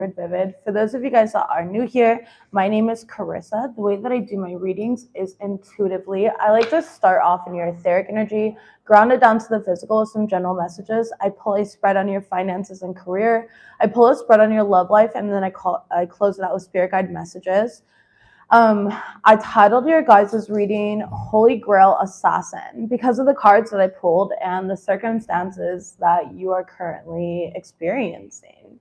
FlavoredVivid. For those of you guys that are new here, my name is Carissa. The way that I do my readings is intuitively. I like to start off in your etheric energy, ground it down to the physical with some general messages. I pull a spread on your finances and career. I pull a spread on your love life, and then I close it out with spirit guide messages. I titled your guys' reading Holy Grail Assassin because of the cards that I pulled and the circumstances that you are currently experiencing.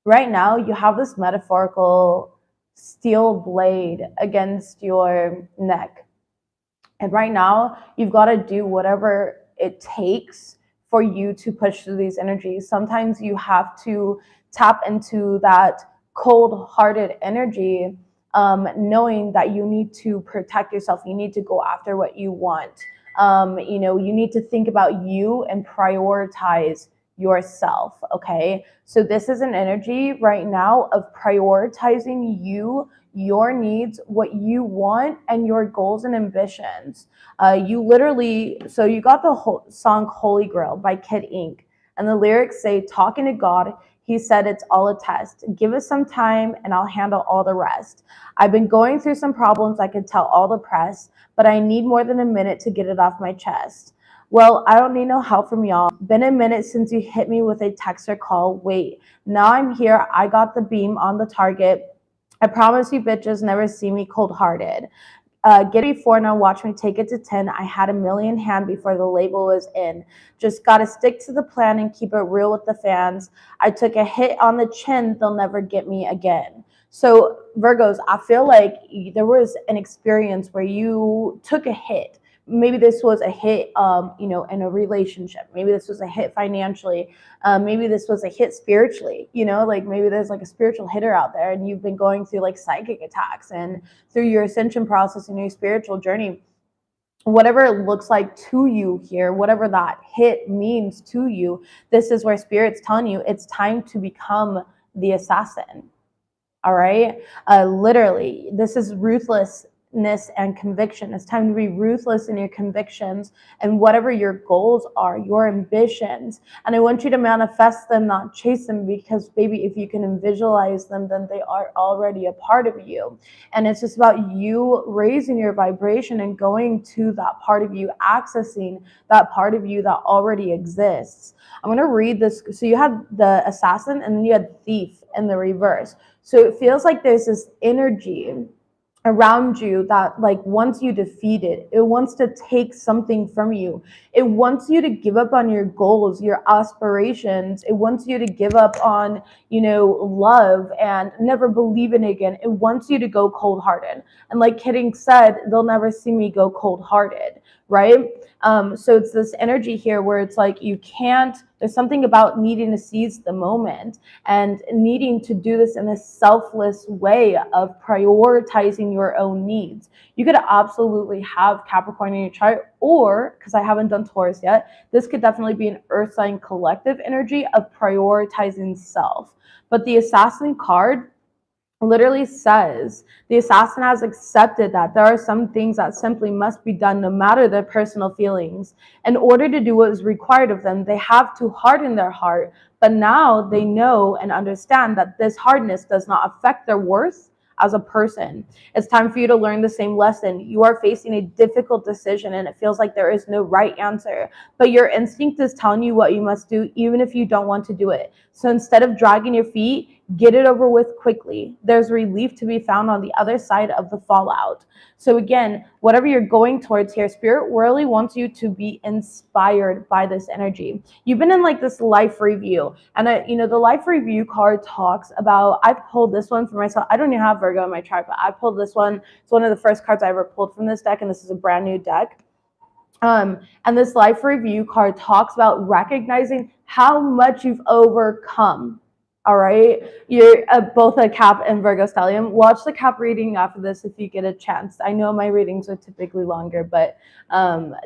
Right now, you have this metaphorical steel blade against your neck. And right now, you've got to do whatever it takes for you to push through these energies. Sometimes you have to tap into that cold-hearted energy, knowing that you need to protect yourself. You need to go after what you want. You need to think about you and prioritize yourself. Okay, so this is an energy right now of prioritizing you, your needs, what you want, and your goals and ambitions. You got the whole song Holy Grail by Kid Ink, and the lyrics say, talking to God, he said it's all a test. Give us some time and I'll handle all the rest. I've been going through some problems, I could tell all the press, but I need more than a minute to get it off my chest. Well, I don't need no help from y'all. Been a minute since you hit me with a text or call. Wait, now I'm here. I got the beam on the target. I promise you bitches never see me cold-hearted. Get it before now, watch me take it to 10. I had a million hand before the label was in. Just gotta stick to the plan and keep it real with the fans. I took a hit on the chin, they'll never get me again. So Virgos, I feel like there was an experience where you took a hit. Maybe this was a hit, in a relationship. Maybe this was a hit financially. Maybe this was a hit spiritually, like maybe there's like a spiritual hitter out there and you've been going through like psychic attacks and through your ascension process and your spiritual journey, whatever it looks like to you here, whatever that hit means to you, this is where Spirit's telling you it's time to become the assassin. All right. Literally, this is ruthlessness and conviction. It's time to be ruthless in your convictions and whatever your goals are, your ambitions. And I want you to manifest them, not chase them, because baby, if you can visualize them, then they are already a part of you. And it's just about you raising your vibration and going to that part of you, accessing that part of you that already exists. I'm going to read this. So you had the assassin and then you had thief in the reverse. So it feels like there's this energy around you that like wants you defeated. It wants to take something from you. It wants you to give up on your goals, your aspirations. It wants you to give up on, love and never believe in it again. It wants you to go cold-hearted. And like Kidding said, they'll never see me go cold-hearted, right? So it's this energy here where it's like there's something about needing to seize the moment and needing to do this in a selfless way of prioritizing your own needs. You could absolutely have Capricorn in your chart, or, because I haven't done Taurus yet, this could definitely be an earth sign collective energy of prioritizing self. But the assassin card literally says the assassin has accepted that there are some things that simply must be done no matter their personal feelings. In order to do what is required of them, they have to harden their heart, but now they know and understand that this hardness does not affect their worth as a person. It's time for you to learn the same lesson. You are facing a difficult decision and it feels like there is no right answer, but your instinct is telling you what you must do even if you don't want to do it. So instead of dragging your feet, get it over with quickly. There's relief to be found on the other side of the fallout. So again, whatever you're going towards here, Spirit really wants you to be inspired by this energy. You've been in like this life review, and the life review card talks about, I pulled this one for myself. I don't even have Virgo in my chart, but I pulled this one. It's one of the first cards I ever pulled from this deck, and this is a brand new deck. And this life review card talks about recognizing how much you've overcome. All right, you're both a Cap and Virgo stellium. Watch the Cap reading after this if you get a chance. I know my readings are typically longer, but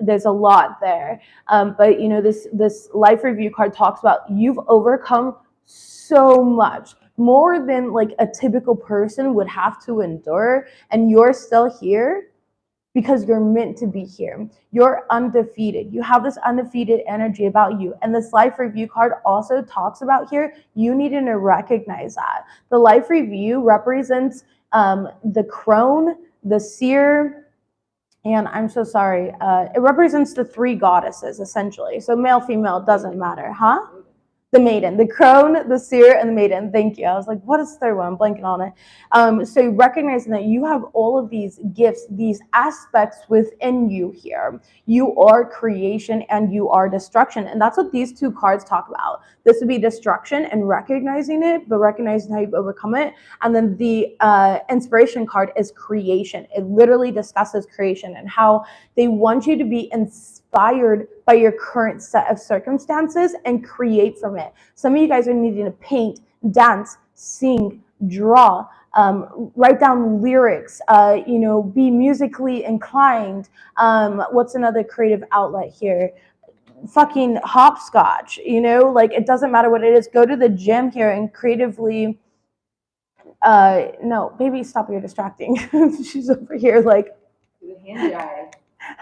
there's a lot there. But this life review card talks about you've overcome so much, more than like a typical person would have to endure, and you're still here because you're meant to be here. You're undefeated. You have this undefeated energy about you. And this life review card also talks about here, you needing to recognize that. The life review represents the crone, the seer, and I'm so sorry. It represents the three goddesses, essentially. So male, female, doesn't matter, huh? The maiden, the crone, the seer, and the maiden. Thank you. I was like, what is the third one? I'm blanking on it. So recognizing that you have all of these gifts, these aspects within you here. You are creation and you are destruction. And that's what these two cards talk about. This would be destruction and recognizing it, but recognizing how you've overcome it. And then the inspiration card is creation. It literally discusses creation and how they want you to be inspired by your current set of circumstances and create from it. Some of you guys are needing to paint, dance, sing, draw, write down lyrics, be musically inclined. What's another creative outlet here? Fucking hopscotch, like it doesn't matter what it is. Go to the gym here and creatively, no, baby, stop, you're distracting. She's over here like,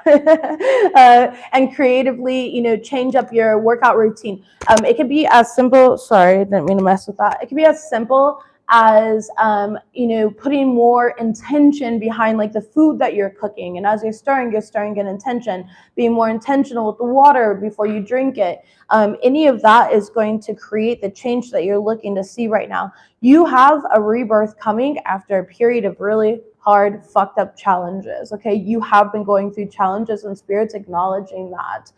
and creatively, change up your workout routine. It could be as simple, sorry, I didn't mean to mess with that. It could be as simple as, putting more intention behind like the food that you're cooking. And as you're stirring in intention, being more intentional with the water before you drink it. Any of that is going to create the change that you're looking to see right now. You have a rebirth coming after a period of really hard, fucked up challenges. Okay, you have been going through challenges and Spirit's acknowledging that.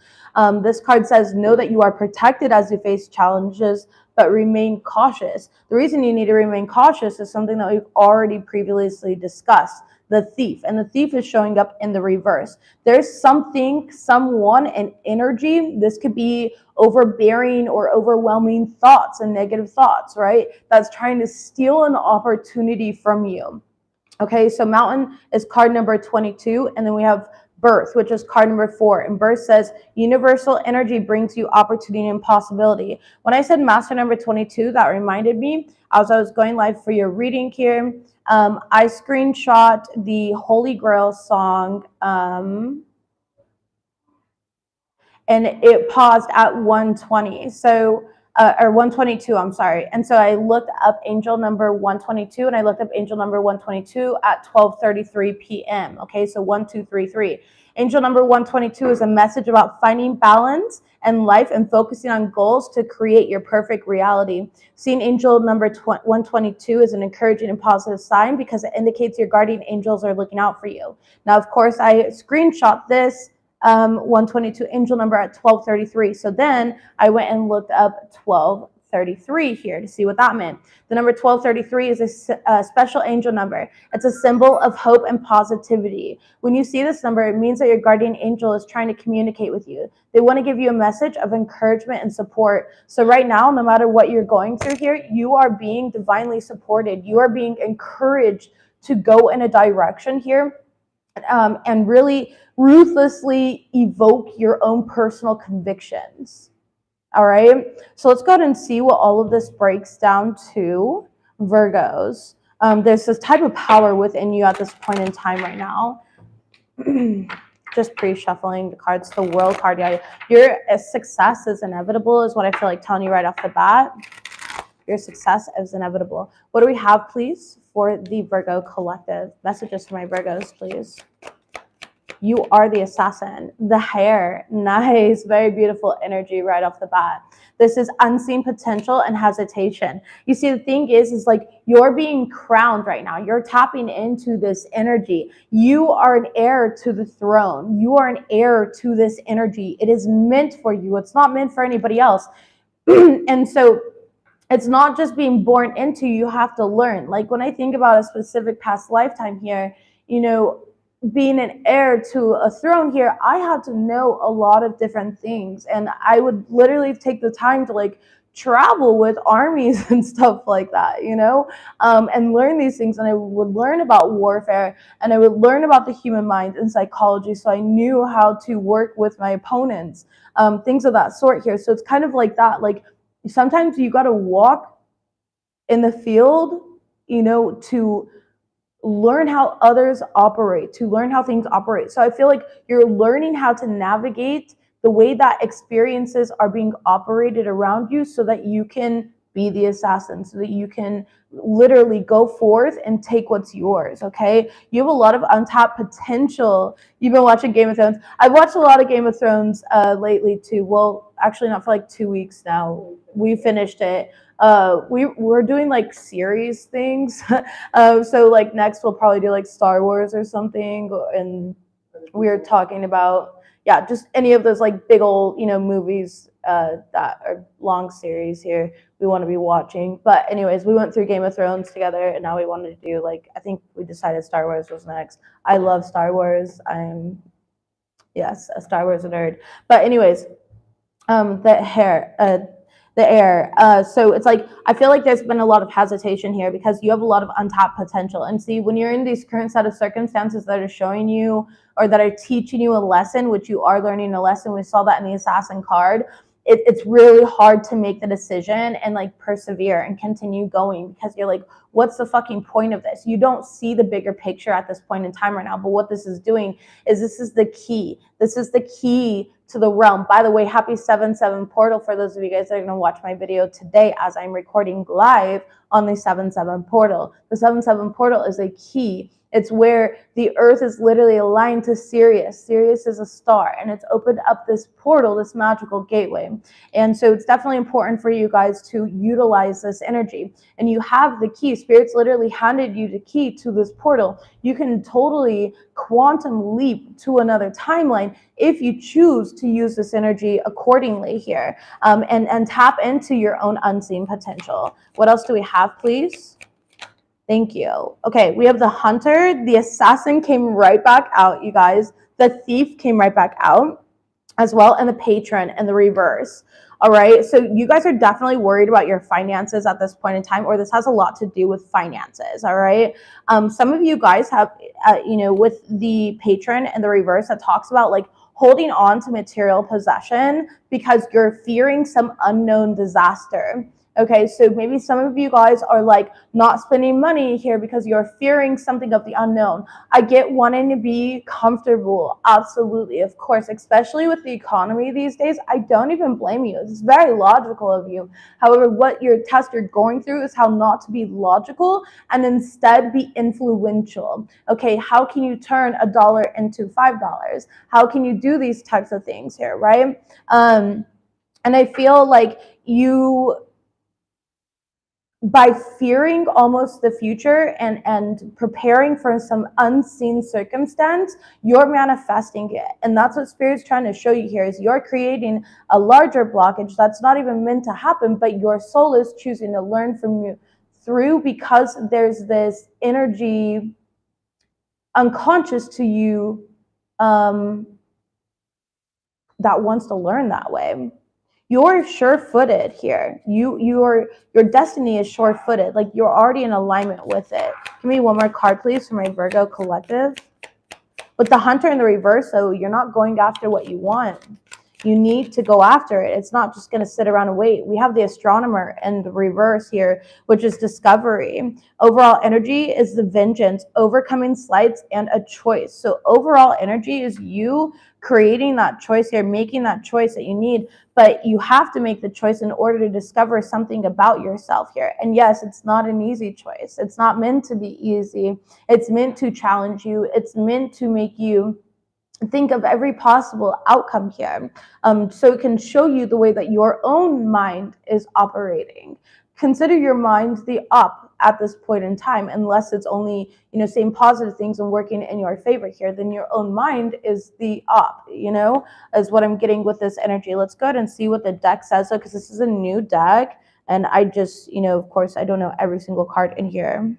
This card says, know that you are protected as you face challenges, but remain cautious. The reason you need to remain cautious is something that we've already previously discussed. The thief, and the thief is showing up in the reverse. There's something, someone, an energy, this could be overbearing or overwhelming thoughts and negative thoughts, right? That's trying to steal an opportunity from you. Okay, so mountain is card number 22, and then we have birth, which is card number 4. And birth says, universal energy brings you opportunity and possibility. When I said master number 22, that reminded me, as I was going live for your reading here, I screenshot the Holy Grail song, and it paused at 120. So or 122, I'm sorry. And so I looked up angel number 122, and I looked up angel number 122 at 12:33 p.m. Okay, so 1233. Angel number 122 is a message about finding balance in life and focusing on goals to create your perfect reality. Seeing angel number 122 is an encouraging and positive sign because it indicates your guardian angels are looking out for you. Now, of course, I screenshot this 122 angel number at 12:33. So then I went and looked up 12:33 here to see what that meant. The number 12:33 is a special angel number. It's a symbol of hope and positivity. When you see this number, it means that your guardian angel is trying to communicate with you. They want to give you a message of encouragement and support. So right now, no matter what you're going through here, you are being divinely supported. You are being encouraged to go in a direction here, and really ruthlessly evoke your own personal convictions. All right, so let's go ahead and see what all of this breaks down to. Virgos, there's this type of power within you at this point in time right now. Just pre-shuffling the cards. The World card, yeah, your success is inevitable is what I feel like telling you right off the bat. Your success is inevitable. What do we have, please, for the Virgo collective? Messages for my Virgos, please. You are the assassin. The hair, nice, very beautiful energy right off the bat. This is unseen potential and hesitation. You see, the thing is like you're being crowned right now. You're tapping into this energy. You are an heir to the throne. You are an heir to this energy. It is meant for you. It's not meant for anybody else. And so it's not just being born into, you have to learn. Like when I think about a specific past lifetime here, being an heir to a throne here, I had to know a lot of different things. And I would literally take the time to like travel with armies and stuff like that, and learn these things. And I would learn about warfare, and I would learn about the human mind and psychology. So I knew how to work with my opponents, things of that sort here. So it's kind of like that. Like sometimes you got to walk in the field, to learn how others operate, to learn how things operate. So I feel like you're learning how to navigate the way that experiences are being operated around you so that you can be the assassin, so that you can literally go forth and take what's yours, okay? You have a lot of untapped potential. You've been watching Game of Thrones. I've watched a lot of Game of Thrones lately too. Well, actually not for like 2 weeks now. We finished it. We're doing like series things. So like next we'll probably do like Star Wars or something, and we're talking about just any of those like big old movies that are long series here we want to be watching. But anyways, we went through Game of Thrones together, and now we wanted to do like, I think we decided Star Wars was next. I love Star Wars. I'm a Star Wars nerd. But anyways, the air. So it's like, I feel like there's been a lot of hesitation here because you have a lot of untapped potential. And see, when you're in these current set of circumstances that are showing you or that are teaching you a lesson, which you are learning a lesson, we saw that in the Assassin card, it's really hard to make the decision and like persevere and continue going because you're like, what's the fucking point of this? You don't see the bigger picture at this point in time right now. But what this is doing is this is the key. This is the key to the realm. By the way, happy 7/7 portal for those of you guys that are going to watch my video today as I'm recording live on the 7/7 portal. The 7/7 portal is a key. It's where the earth is literally aligned to Sirius. Sirius is a star, and it's opened up this portal, this magical gateway. And so it's definitely important for you guys to utilize this energy. And you have the key. Spirit's literally handed you the key to this portal. You can totally quantum leap to another timeline if you choose to use this energy accordingly here, and tap into your own unseen potential. What else do we have, please? Thank you. Okay, we have the hunter. The assassin came right back out, you guys. The thief came right back out as well, and the patron and the reverse. All right, so you guys are definitely worried about your finances at this point in time, or this has a lot to do with finances. All right, some of you guys have, with the patron and the reverse, that talks about like holding on to material possession because you're fearing some unknown disaster. Okay, so maybe some of you guys are like not spending money here because you're fearing something of the unknown. I get wanting to be comfortable, absolutely, of course, especially with the economy these days. I don't even blame you. It's very logical of you. However, what your test you're going through is how not to be logical and instead be influential. Okay, how can you turn $1 into $5? How can you do these types of things here, right? And I feel like by fearing almost the future and preparing for some unseen circumstance, you're manifesting it. And that's what Spirit's trying to show you here, is you're creating a larger blockage that's not even meant to happen, but your soul is choosing to learn from you through, because there's this energy unconscious to you that wants to learn that way. You're sure-footed here. Your destiny is sure-footed. Like, you're already in alignment with it. Give me one more card, please, for my Virgo collective. With the hunter in the reverse, so you're not going after what you want. You need to go after it. It's not just going to sit around and wait. We have the astronomer in the reverse here, which is discovery. Overall energy is the vengeance, overcoming slights, and a choice. So overall energy is you creating that choice here, making that choice that you need. But you have to make the choice in order to discover something about yourself here. And yes, it's not an easy choice. It's not meant to be easy. It's meant to challenge you. It's meant to make you think of every possible outcome here, so it can show you the way that your own mind is operating. Consider your mind the up at this point in time, unless it's only saying positive things and working in your favor here. Then your own mind is the up, is what I'm getting with this energy. Let's go ahead and see what the deck says, because this is a new deck, and I just of course I don't know every single card in here.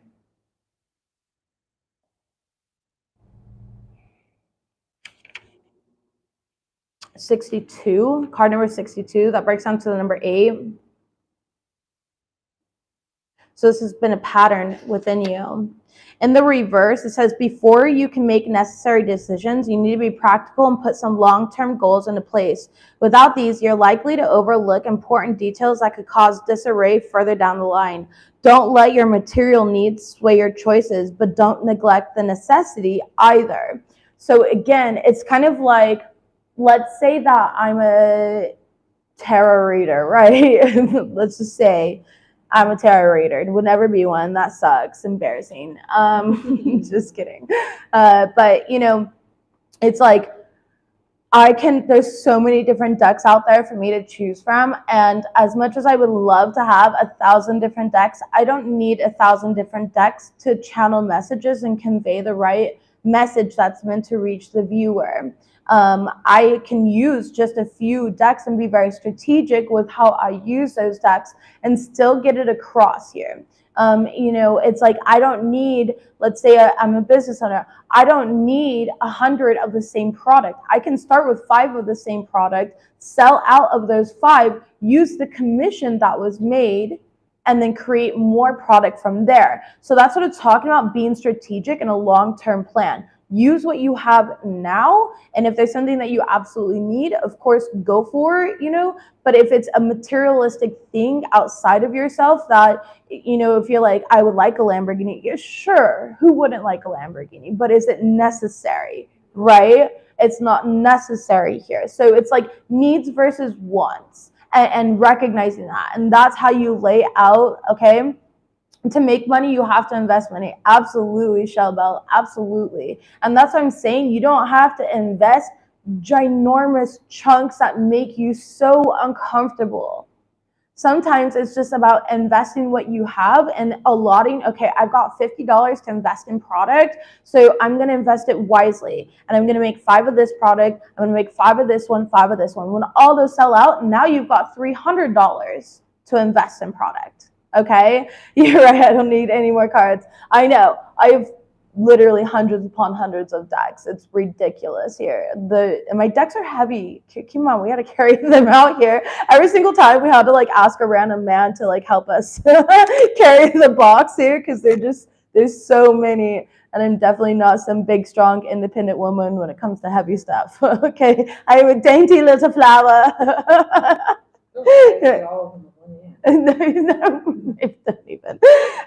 '62, card number 62, that breaks down to the number 8. So this has been a pattern within you. In the reverse, it says, before you can make necessary decisions, you need to be practical and put some long-term goals into place. Without these, you're likely to overlook important details that could cause disarray further down the line. Don't let your material needs sway your choices, but don't neglect the necessity either. So again, it's kind of like, let's say that I'm a tarot reader, right? Let's just say I'm a tarot reader. Would never be one. That sucks. Embarrassing. Just kidding. But you know, it's like there's so many different decks out there for me to choose from. And as much as I would love to have 1,000 different decks, I don't need 1,000 different decks to channel messages and convey the right message that's meant to reach the viewer. I can use just a few decks and be very strategic with how I use those decks and still get it across here. You know, it's like I don't need, let's say I'm a business owner, I don't need 100 of the same product. I can start with 5 of the same product, sell out of those 5, use the commission that was made, and then create more product from there. So that's what it's talking about, being strategic and a long-term plan. Use what you have now, and if there's something that you absolutely need, of course, go for it, you know. But if it's a materialistic thing outside of yourself that, you know, if you're like, I would like a Lamborghini, yeah, sure, who wouldn't like a Lamborghini? But is it necessary, right? It's not necessary here. So it's like needs versus wants, and recognizing that. And that's how you lay out, okay? To make money, you have to invest money. Absolutely, Shelbell, absolutely. And that's what I'm saying. You don't have to invest ginormous chunks that make you so uncomfortable. Sometimes it's just about investing what you have and allotting, okay, I've got $50 to invest in product, so I'm going to invest it wisely. And I'm going to make 5 of this product, I'm going to make 5 of this one, 5 of this one. When all those sell out, now you've got $300 to invest in product. Okay, you're right, I don't need any more cards. I know, I have literally hundreds upon hundreds of decks. It's ridiculous here. And my decks are heavy. Come on, we had to carry them out here. Every single time we had to like ask a random man to like help us carry the box here because there's so many. And I'm definitely not some big, strong, independent woman when it comes to heavy stuff. Okay, I am a dainty little flower. No, even.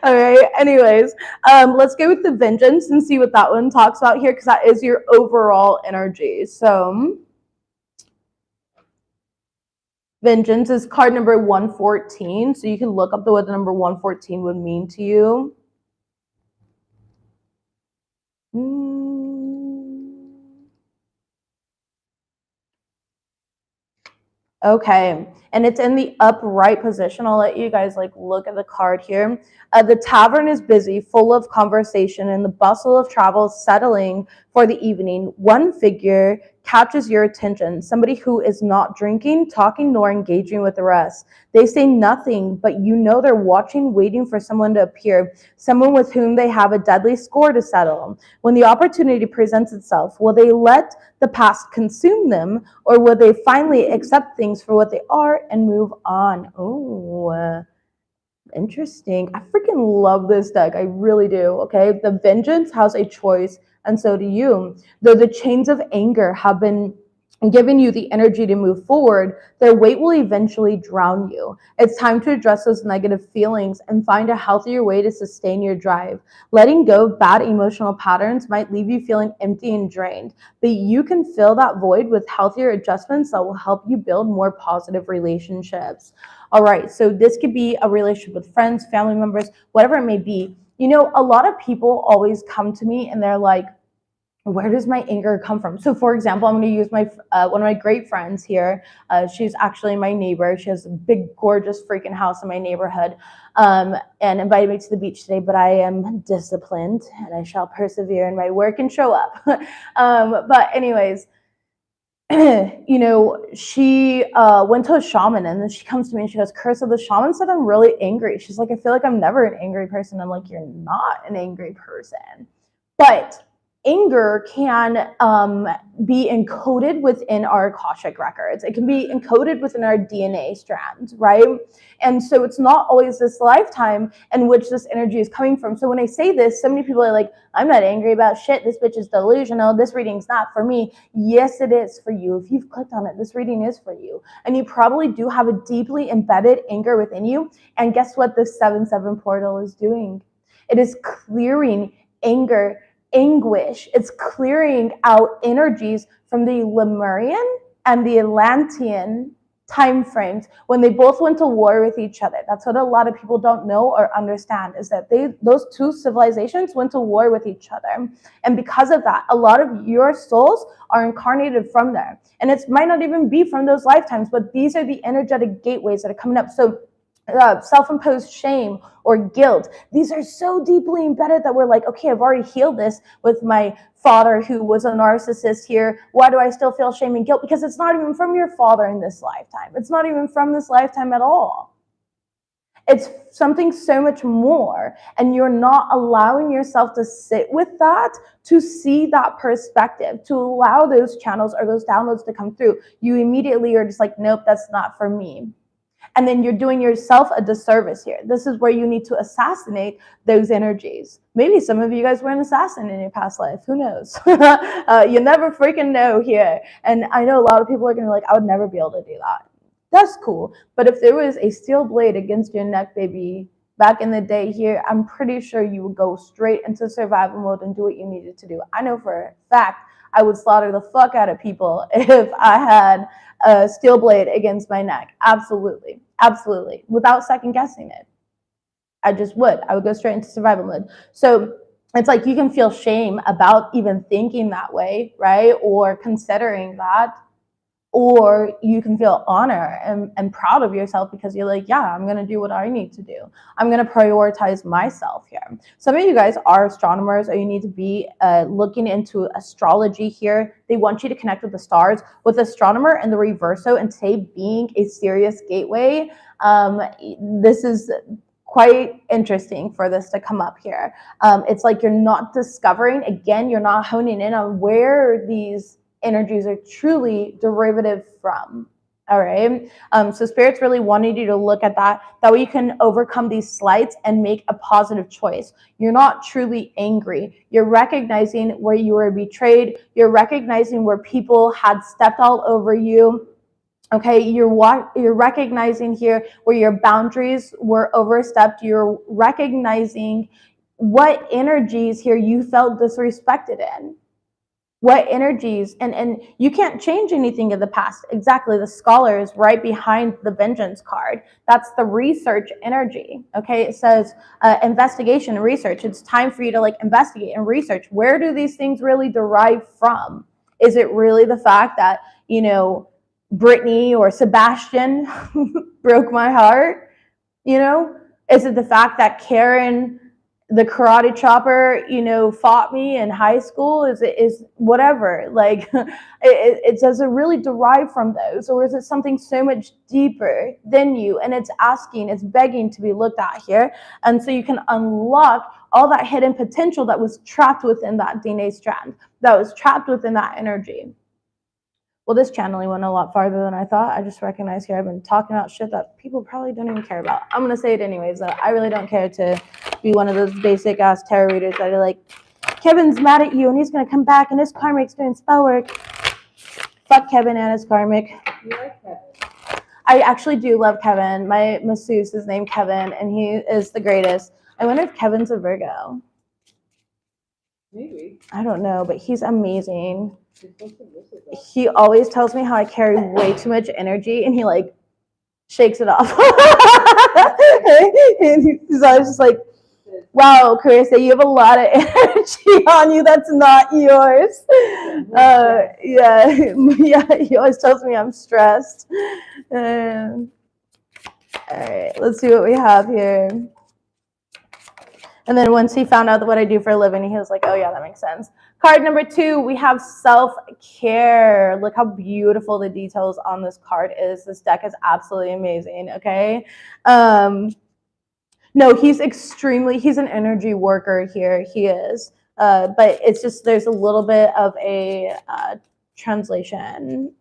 All right. Anyways, let's go with the Vengeance and see what that one talks about here, because that is your overall energy. So, Vengeance is card number 114. So you can look up what the number 114 would mean to you. Okay, and it's in the upright position. I'll let you guys like look at the card here. The tavern is busy, full of conversation and the bustle of travel settling for the evening. One figure catches your attention, somebody who is not drinking, talking, nor engaging with the rest. They say nothing, but you know they're watching, waiting for someone to appear, someone with whom they have a deadly score to settle. When the opportunity presents itself, will they let the past consume them, or will they finally accept things for what they are and move on? Oh, interesting. I freaking love this deck. I really do. Okay, the Vengeance has a choice, and so do you. Though the chains of anger have been giving you the energy to move forward, their weight will eventually drown you. It's time to address those negative feelings and find a healthier way to sustain your drive. Letting go of bad emotional patterns might leave you feeling empty and drained, but you can fill that void with healthier adjustments that will help you build more positive relationships. All right, so this could be a relationship with friends, family members, whatever it may be. You know, a lot of people always come to me and they're like, where does my anger come from? So for example, I'm going to use my one of my great friends here. She's actually my neighbor. She has a big, gorgeous freaking house in my neighborhood, and invited me to the beach today, but I am disciplined and I shall persevere in my work and show up. But anyways, you know, she went to a shaman, and then she comes to me and she goes, Carissa, the shaman said I'm really angry. She's like, I feel like I'm never an angry person. I'm like, you're not an angry person. But anger can be encoded within our Akashic records. It can be encoded within our DNA strand, right? And so it's not always this lifetime in which this energy is coming from. So when I say this, so many people are like, I'm not angry about shit. This bitch is delusional. This reading's not for me. Yes, it is for you. If you've clicked on it, this reading is for you. And you probably do have a deeply embedded anger within you. And guess what the 7-7 portal is doing? It is clearing anger, anguish. It's clearing out energies from the Lemurian and the Atlantean time frames when they both went to war with each other. That's what a lot of people don't know or understand, is that those two civilizations went to war with each other. And because of that, a lot of your souls are incarnated from there. And it might not even be from those lifetimes, but these are the energetic gateways that are coming up. So self-imposed shame or guilt, these are so deeply embedded that we're like, okay, I've already healed this with my father who was a narcissist here. Why do I still feel shame and guilt? Because it's not even from your father in this lifetime. It's not even from this lifetime at all. It's something so much more, and you're not allowing yourself to sit with that, to see that perspective, to allow those channels or those downloads to come through. You immediately are just like, nope, that's not for me. And then you're doing yourself a disservice here. This is where you need to assassinate those energies. Maybe some of you guys were an assassin in your past life. Who knows? You never freaking know here. And I know a lot of people are going to be like, I would never be able to do that. That's cool. But if there was a steel blade against your neck, baby, back in the day here, I'm pretty sure you would go straight into survival mode and do what you needed to do. I know for a fact I would slaughter the fuck out of people if I had a steel blade against my neck. Absolutely. Absolutely. Without second guessing it. I just would. I would go straight into survival mode. So it's like you can feel shame about even thinking that way, right? Or considering that. Or you can feel honor and proud of yourself because you're like, yeah, I'm going to do what I need to do. I'm going to prioritize myself here. Some of you guys are astronomers, or you need to be looking into astrology here. They want you to connect with the stars. With astronomer and the reverso and today being a serious gateway, this is quite interesting for this to come up here. It's like you're not discovering, again, you're not honing in on where these energies are truly derivative from. All right. So spirits really wanted you to look at that. That way you can overcome these slights and make a positive choice. You're not truly angry. You're recognizing where you were betrayed. You're recognizing where people had stepped all over you. Okay, you're recognizing here where your boundaries were overstepped. You're recognizing what energies here you felt disrespected in. What energies, and you can't change anything in the past. Exactly, the scholar is right behind the vengeance card. That's the research energy. Okay, it says investigation and research. It's time for you to like investigate and research. Where do these things really derive from? Is it really the fact that, you know, Brittany or Sebastian broke my heart? You know, is it the fact that Karen, the karate chopper, you know, fought me in high school? Is whatever, like it does it really derive from those, or is it something so much deeper than you? And it's begging to be looked at here. And so you can unlock all that hidden potential that was trapped within that DNA strand, that was trapped within that energy. Well, this channeling went a lot farther than I thought. I just recognized here I've been talking about shit that people probably don't even care about. I'm going to say it anyways, though. I really don't care to be one of those basic-ass tarot readers that are like, Kevin's mad at you, and he's going to come back, and his karmic's doing spell work. Fuck Kevin and his karmic. You like Kevin? I actually do love Kevin. My masseuse is named Kevin, and he is the greatest. I wonder if Kevin's a Virgo. Maybe. I don't know, but he's amazing. He always tells me how I carry way too much energy, and he like shakes it off. And he's always just like, wow, Carissa, you have a lot of energy on you that's not yours. Yeah. He always tells me I'm stressed. All right, let's see what we have here. And then once he found out what I do for a living, he was like, oh yeah, that makes sense. Card number 2, we have self-care. Look how beautiful the details on this card is. This deck is absolutely amazing, okay? No, he's an energy worker here. He is. but it's just there's a little bit of a translation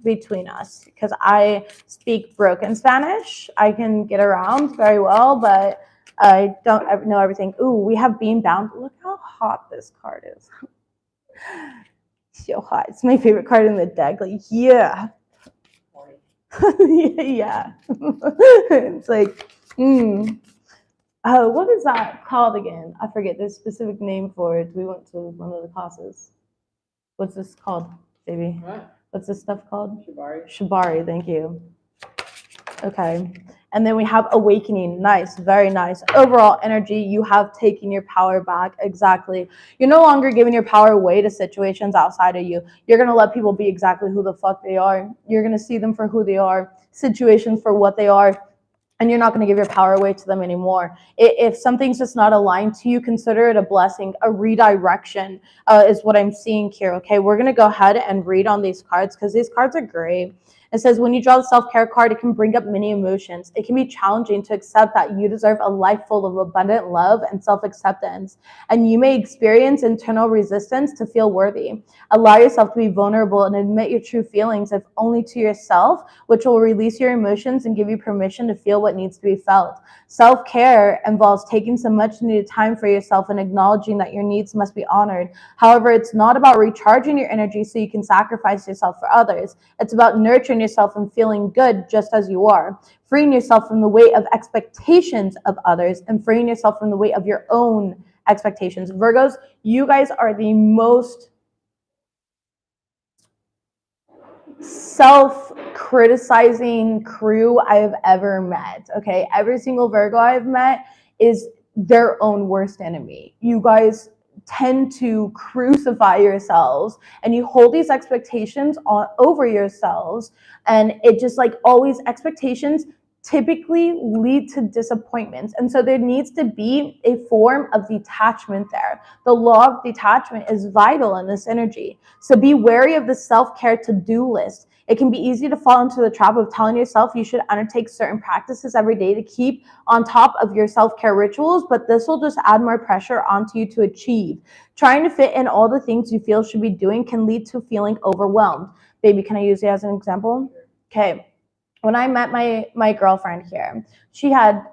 between us because I speak broken Spanish. I can get around very well, but I don't know everything. Ooh, we have Beam Bound. Look how hot this card is. So hot. It's my favorite card in the deck. Like, yeah. Yeah. It's like, what is that called again? I forget. There's a specific name for it. We went to one of the classes. What's this called, baby? What? What's this stuff called? Shibari. Shibari, thank you. Okay. And then we have Awakening. Nice, very nice. Overall energy, you have taken your power back. Exactly. You're no longer giving your power away to situations outside of you. You're going to let people be exactly who the fuck they are. You're going to see them for who they are, situations for what they are, and you're not going to give your power away to them anymore. If something's just not aligned to you, consider it a blessing. A redirection is what I'm seeing here, okay? We're going to go ahead and read on these cards because these cards are great. It says, when you draw the self-care card, it can bring up many emotions. It can be challenging to accept that you deserve a life full of abundant love and self-acceptance. And you may experience internal resistance to feel worthy. Allow yourself to be vulnerable and admit your true feelings, if only to yourself, which will release your emotions and give you permission to feel what needs to be felt. Self-care involves taking some much needed time for yourself and acknowledging that your needs must be honored. However, it's not about recharging your energy so you can sacrifice yourself for others. It's about nurturing yourself and feeling good just as you are, freeing yourself from the weight of expectations of others and freeing yourself from the weight of your own expectations. Virgos, you guys are the most self-criticizing crew I've ever met. Okay, every single Virgo I've met is their own worst enemy. You guys tend to crucify yourselves and you hold these expectations over yourselves, and it just like always expectations typically lead to disappointments. And so there needs to be a form of detachment there. The law of detachment is vital in this energy. So be wary of the self-care to-do list. It can be easy to fall into the trap of telling yourself you should undertake certain practices every day to keep on top of your self-care rituals, but this will just add more pressure onto you to achieve. Trying to fit in all the things you feel should be doing can lead to feeling overwhelmed. Baby, can I use you as an example? Okay. When I met my girlfriend here, she had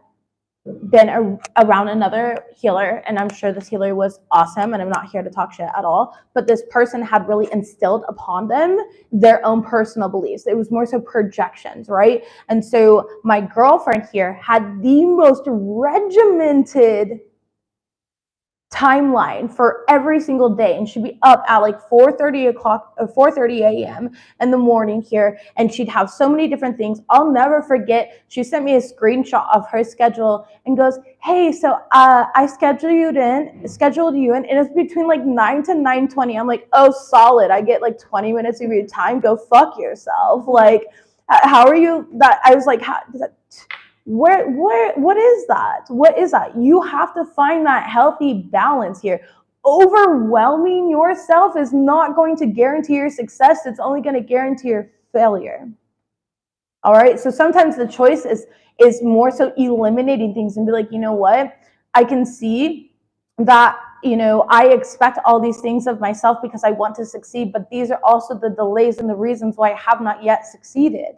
been around another healer, and I'm sure this healer was awesome, and I'm not here to talk shit at all, but this person had really instilled upon them their own personal beliefs. It was more so projections, right? And so my girlfriend here had the most regimented timeline for every single day, and she'd be up at like 4:30 a.m. in the morning here, and she'd have so many different things. I'll never forget, she sent me a screenshot of her schedule and goes, hey, so I scheduled you in, and it's between like 9 to 9:20. I'm like, oh, solid. I get like 20 minutes of your time. Go fuck yourself. Like, how are you that? I was like, how does that? What is that? What is that? You have to find that healthy balance here. Overwhelming yourself is not going to guarantee your success. It's only going to guarantee your failure. All right. So sometimes the choice is more so eliminating things and be like, you know what? I can see that, you know, I expect all these things of myself because I want to succeed, but these are also the delays and the reasons why I have not yet succeeded.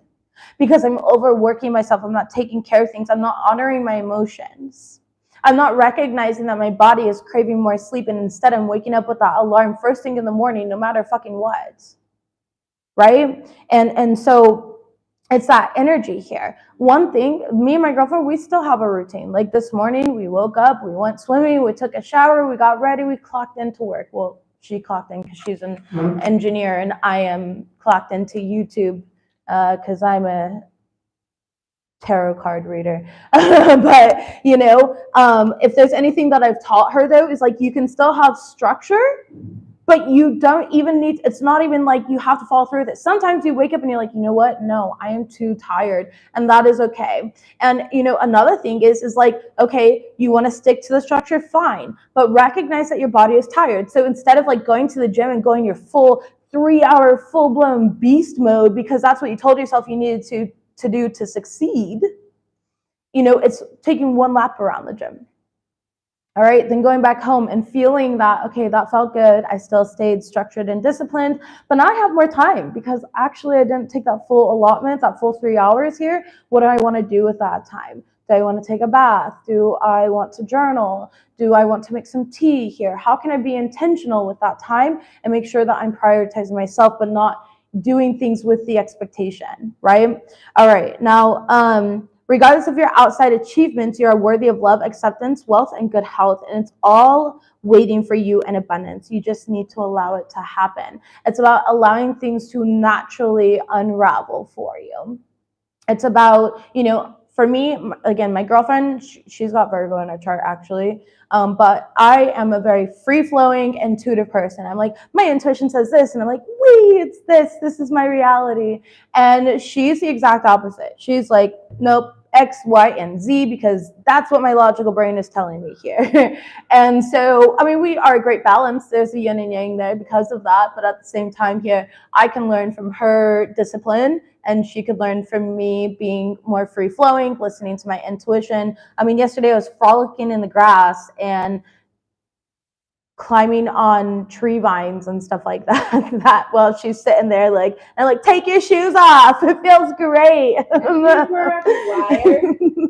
Because I'm overworking myself, I'm not taking care of things, I'm not honoring my emotions. I'm not recognizing that my body is craving more sleep, and instead I'm waking up with that alarm first thing in the morning, no matter fucking what, right? And so it's that energy here. One thing, me and my girlfriend, we still have a routine. Like this morning, we woke up, we went swimming, we took a shower, we got ready, we clocked into work. Well, she clocked in because she's an engineer, and I am clocked into YouTube because I'm a tarot card reader. But, you know, if there's anything that I've taught her, though, is like you can still have structure, but you don't even need, it's not even like you have to follow through with it. Sometimes you wake up and you're like, you know what? No, I am too tired. And that is okay. And, you know, another thing is like, okay, you want to stick to the structure, fine. But recognize that your body is tired. So instead of like going to the gym and going your full 3-hour full-blown beast mode because that's what you told yourself you needed to do to succeed, you know, it's taking one lap around the gym. All right, then going back home and feeling that, okay, that felt good. I still stayed structured and disciplined, but now I have more time because actually I didn't take that full allotment, that full 3 hours here. What do I want to do with that time? Do I want to take a bath? Do I want to journal? Do I want to make some tea here? How can I be intentional with that time and make sure that I'm prioritizing myself, but not doing things with the expectation, right? All right, now, regardless of your outside achievements, you are worthy of love, acceptance, wealth, and good health. And it's all waiting for you in abundance. You just need to allow it to happen. It's about allowing things to naturally unravel for you. It's about, for me, again, my girlfriend, she's got Virgo in her chart actually. But I am a very free flowing, intuitive person. I'm like, my intuition says this, and I'm like, it's this. This is my reality. And she's the exact opposite. She's like, nope, X, Y, and Z, because that's what my logical brain is telling me here. And so, I mean, we are a great balance. There's a yin and yang there because of that. But at the same time here, I can learn from her discipline, and she could learn from me being more free flowing, listening to my intuition. I mean, yesterday I was frolicking in the grass and climbing on tree vines and stuff like that. That while she's sitting there, like, and like, take your shoes off. It feels great. You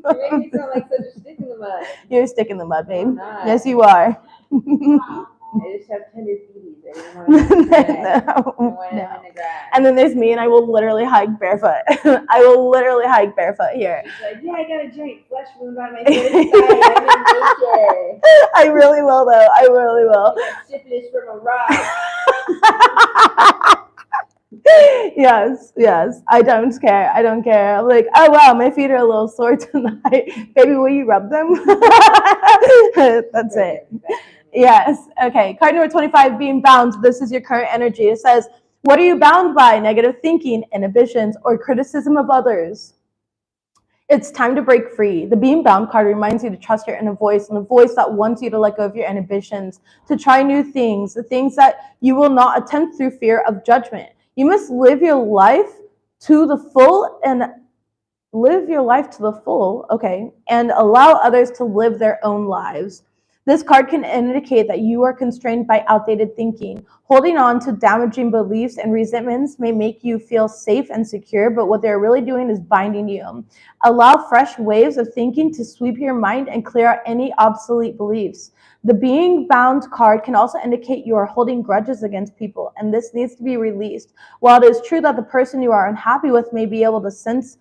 make me sound like such a stick in the mud. You're a stick in the mud, babe. Oh, yes, you are. I just have tender feeties. I don't want to in the grass. And then there's me, and I will literally hike barefoot. I will literally hike baroot here. She's like, yeah, I got a giant flesh wound on my foot. I'm in nature. I really will, though. I really will. Like syphilis from a rock. Yes. I don't care. I'm like, oh wow, my feet are a little sore tonight. Baby, will you rub them? That's it. Yes. Okay. Card number 25, being bound. This is your current energy. It says, what are you bound by? Negative thinking, inhibitions, or criticism of others? It's time to break free. The being bound card reminds you to trust your inner voice, and the voice that wants you to let go of your inhibitions, to try new things, the things that you will not attempt through fear of judgment. You must live your life to the full and allow others to live their own lives. This card can indicate that you are constrained by outdated thinking. Holding on to damaging beliefs and resentments may make you feel safe and secure, but what they're really doing is binding you. Allow fresh waves of thinking to sweep your mind and clear out any obsolete beliefs. The being bound card can also indicate you are holding grudges against people, and this needs to be released. While it is true that the person you are unhappy with may be able to sense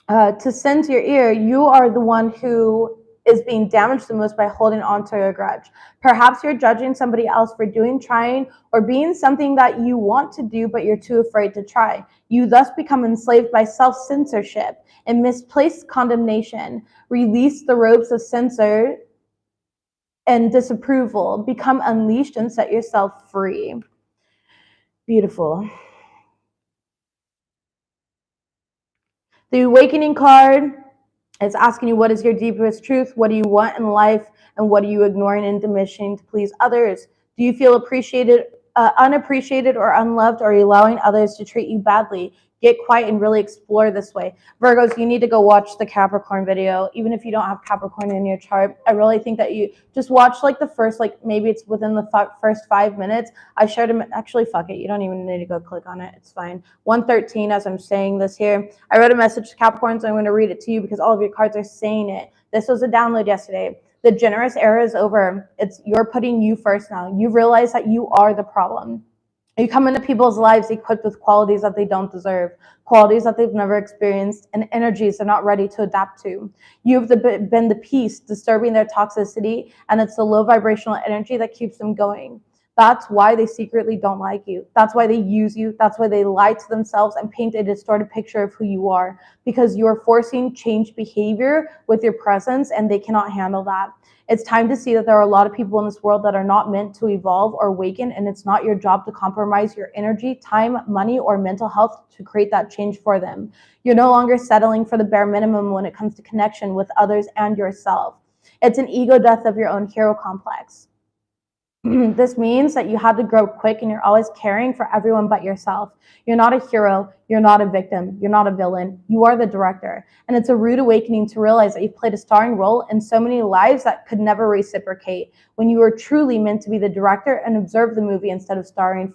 your ear, you are the one who is being damaged the most by holding on to a grudge. Perhaps you're judging somebody else for doing, trying, or being something that you want to do, but you're too afraid to try. You thus become enslaved by self-censorship and misplaced condemnation. Release the ropes of censor and disapproval. Become unleashed and set yourself free. Beautiful. The Awakening card is asking you, what is your deepest truth? What do you want in life? And what are you ignoring and diminishing to please others? Do you feel unappreciated or unloved? Or are you allowing others to treat you badly? Get quiet and really explore this way. Virgos, you need to go watch the Capricorn video. Even if you don't have Capricorn in your chart, I really think that you just watch like the first, maybe it's within the first 5 minutes. I shared them. Actually, fuck it. You don't even need to go click on it. It's fine. 113, as I'm saying this here. I wrote a message to Capricorn, so I'm going to read it to you because all of your cards are saying it. This was a download yesterday. The generous era is over. You're putting you first now. You realize that you are the problem. You come into people's lives equipped with qualities that they don't deserve, qualities that they've never experienced, and energies they're not ready to adapt to. You've been the piece disturbing their toxicity, and it's the low vibrational energy that keeps them going. That's why they secretly don't like you. That's why they use you. That's why they lie to themselves and paint a distorted picture of who you are, because you're forcing changed behavior with your presence, and they cannot handle that. It's time to see that there are a lot of people in this world that are not meant to evolve or awaken, and it's not your job to compromise your energy, time, money, or mental health to create that change for them. You're no longer settling for the bare minimum when it comes to connection with others and yourself. It's an ego death of your own hero complex. This means that you had to grow quick and you're always caring for everyone but yourself. You're not a hero. You're not a victim. You're not a villain. You are the director. And it's a rude awakening to realize that you've played a starring role in so many lives that could never reciprocate when you were truly meant to be the director and observe the movie instead of starring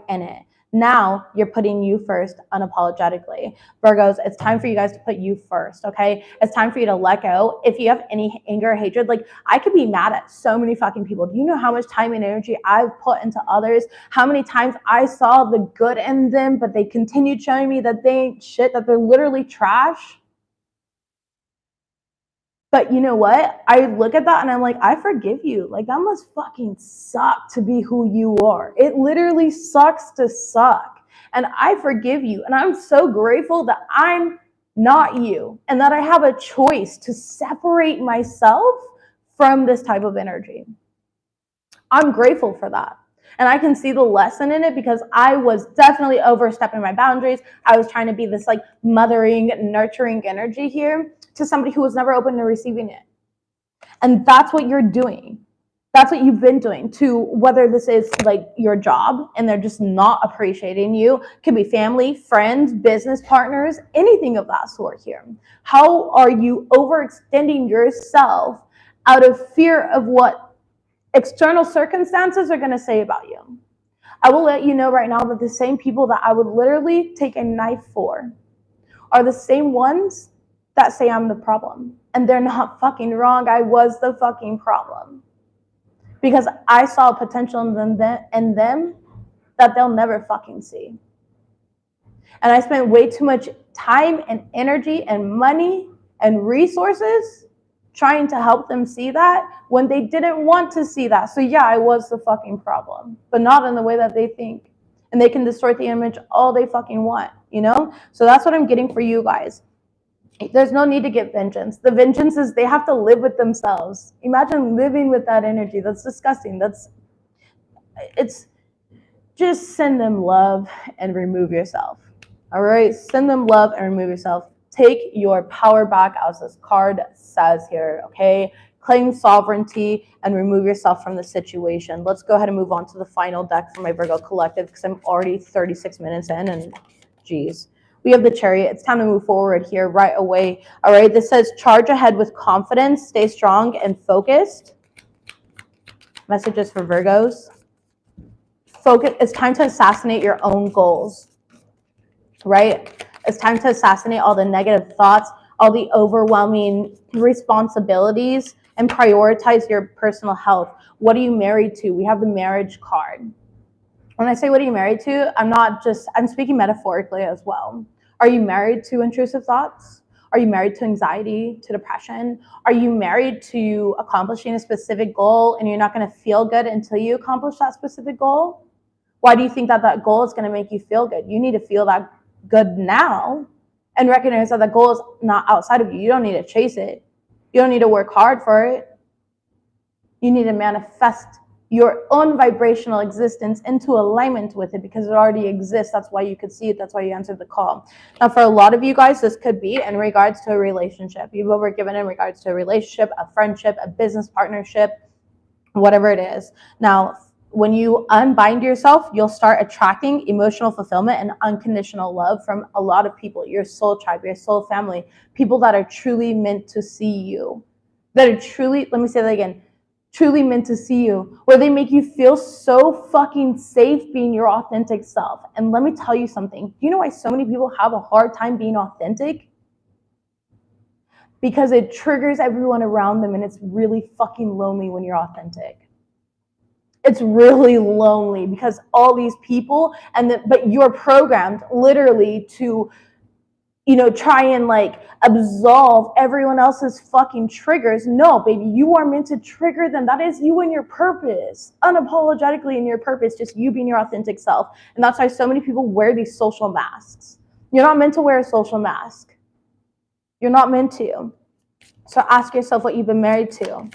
in it. Now you're putting you first unapologetically. Virgos, it's time for you guys to put you first, okay? It's time for you to let go. If you have any anger or hatred, like I could be mad at so many fucking people. Do you know how much time and energy I've put into others? How many times I saw the good in them, but they continued showing me that they ain't shit, that they're literally trash? But you know what? I look at that and I'm like, I forgive you. Like, that must fucking suck to be who you are. It literally sucks to suck. And I forgive you. And I'm so grateful that I'm not you and that I have a choice to separate myself from this type of energy. I'm grateful for that. And I can see the lesson in it because I was definitely overstepping my boundaries. I was trying to be this like mothering, nurturing energy here to somebody who was never open to receiving it. And that's what you're doing. That's what you've been doing to whether this is like your job and they're just not appreciating you. It could be family, friends, business partners, anything of that sort here. How are you overextending yourself out of fear of what external circumstances are going to say about you? I will let you know right now that the same people that I would literally take a knife for are the same ones that say I'm the problem. And they're not fucking wrong. I was the fucking problem. Because I saw potential in them that they'll never fucking see. And I spent way too much time and energy and money and resources trying to help them see that when they didn't want to see that. So yeah, I was the fucking problem, but not in the way that they think. And they can distort the image all they fucking want, you know? So that's what I'm getting for you guys. There's no need to get vengeance. The vengeance is they have to live with themselves. Imagine living with that energy. That's disgusting. It's just send them love and remove yourself. All right, send them love and remove yourself. Take your power back, as this card says here, okay? Claim sovereignty and remove yourself from the situation. Let's go ahead and move on to the final deck for my Virgo collective because I'm already 36 minutes in and geez. We have the Chariot. It's time to move forward here right away. All right, this says charge ahead with confidence, stay strong and focused. Messages for Virgos. Focus. It's time to assassinate your own goals, right? It's time to assassinate all the negative thoughts, all the overwhelming responsibilities, and prioritize your personal health. What are you married to? We have the marriage card. When I say what are you married to, I'm speaking metaphorically as well. Are you married to intrusive thoughts? Are you married to anxiety, to depression? Are you married to accomplishing a specific goal and you're not going to feel good until you accomplish that specific goal? Why do you think that goal is going to make you feel good? You need to feel that good now and recognize that the goal is not outside of you. You don't need to chase it. You don't need to work hard for it. You need to manifest your own vibrational existence into alignment with it because it already exists. That's why you could see it. That's why you answered the call. Now, for a lot of you guys, this could be in regards to a relationship. You were given in regards to a relationship, a friendship, a business partnership, whatever it is. Now, when you unbind yourself, you'll start attracting emotional fulfillment and unconditional love from a lot of people, your soul tribe, your soul family, people that are truly meant to see you, that are truly, let me say that again, truly meant to see you, where they make you feel so fucking safe being your authentic self. And let me tell you something. Do you know why so many people have a hard time being authentic? Because it triggers everyone around them and it's really fucking lonely when you're authentic. It's really lonely because all these people but you're programmed literally to try and like absolve everyone else's fucking triggers. No, baby, you are meant to trigger them. That is you and your purpose, unapologetically in your purpose, just you being your authentic self. And that's why so many people wear these social masks. You're not meant to wear a social mask. You're not meant to. So ask yourself what you've been married to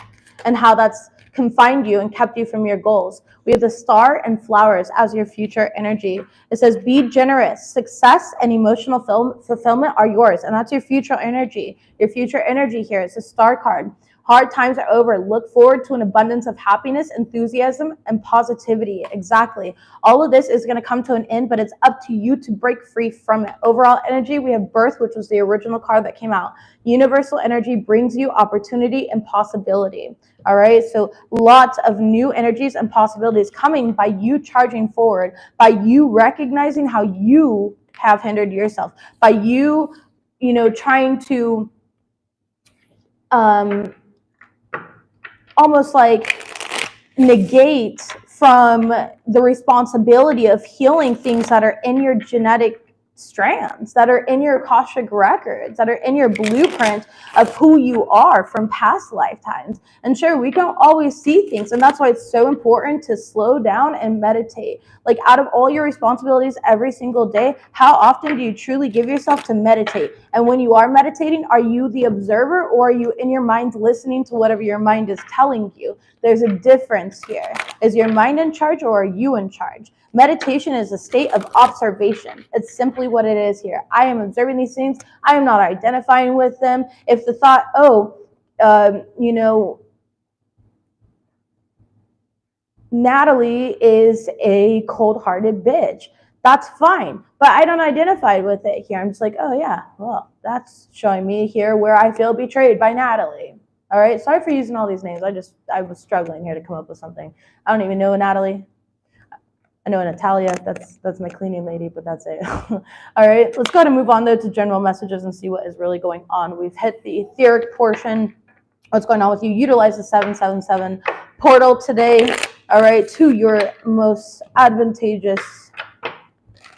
and how that's confined you and kept you from your goals. We have the Star and Flowers as your future energy. It says, be generous. Success and emotional fulfillment are yours. And that's your future energy. Your future energy here is the Star card. Hard times are over. Look forward to an abundance of happiness, enthusiasm, and positivity. Exactly. All of this is going to come to an end, but it's up to you to break free from it. Overall energy, we have birth, which was the original card that came out. Universal energy brings you opportunity and possibility. All right, so lots of new energies and possibilities coming by you charging forward, by you recognizing how you have hindered yourself, by you, trying to almost like negate from the responsibility of healing things that are in your genetic strands, that are in your Akashic records, that are in your blueprint of who you are from past lifetimes. And sure, we don't always see things, and that's why it's so important to slow down and meditate. Like, out of all your responsibilities every single day, how often do you truly give yourself to meditate? And when you are meditating, are you the observer, or are you in your mind listening to whatever your mind is telling you? There's a difference here. Is your mind in charge, or are you in charge? Meditation is a state of observation. It's simply what it is here. I am observing these things. I am not identifying with them. If the thought, Natalie is a cold-hearted bitch, that's fine. But I don't identify with it here. I'm just like, oh yeah, well, that's showing me here where I feel betrayed by Natalie. All right, sorry for using all these names. I was struggling here to come up with something. I don't even know Natalie. I know Natalia, that's my cleaning lady, but that's it. All right, let's go ahead and move on though to general messages and see what is really going on. We've hit the etheric portion. What's going on with you? Utilize the 777 portal today, all right, to your most advantageous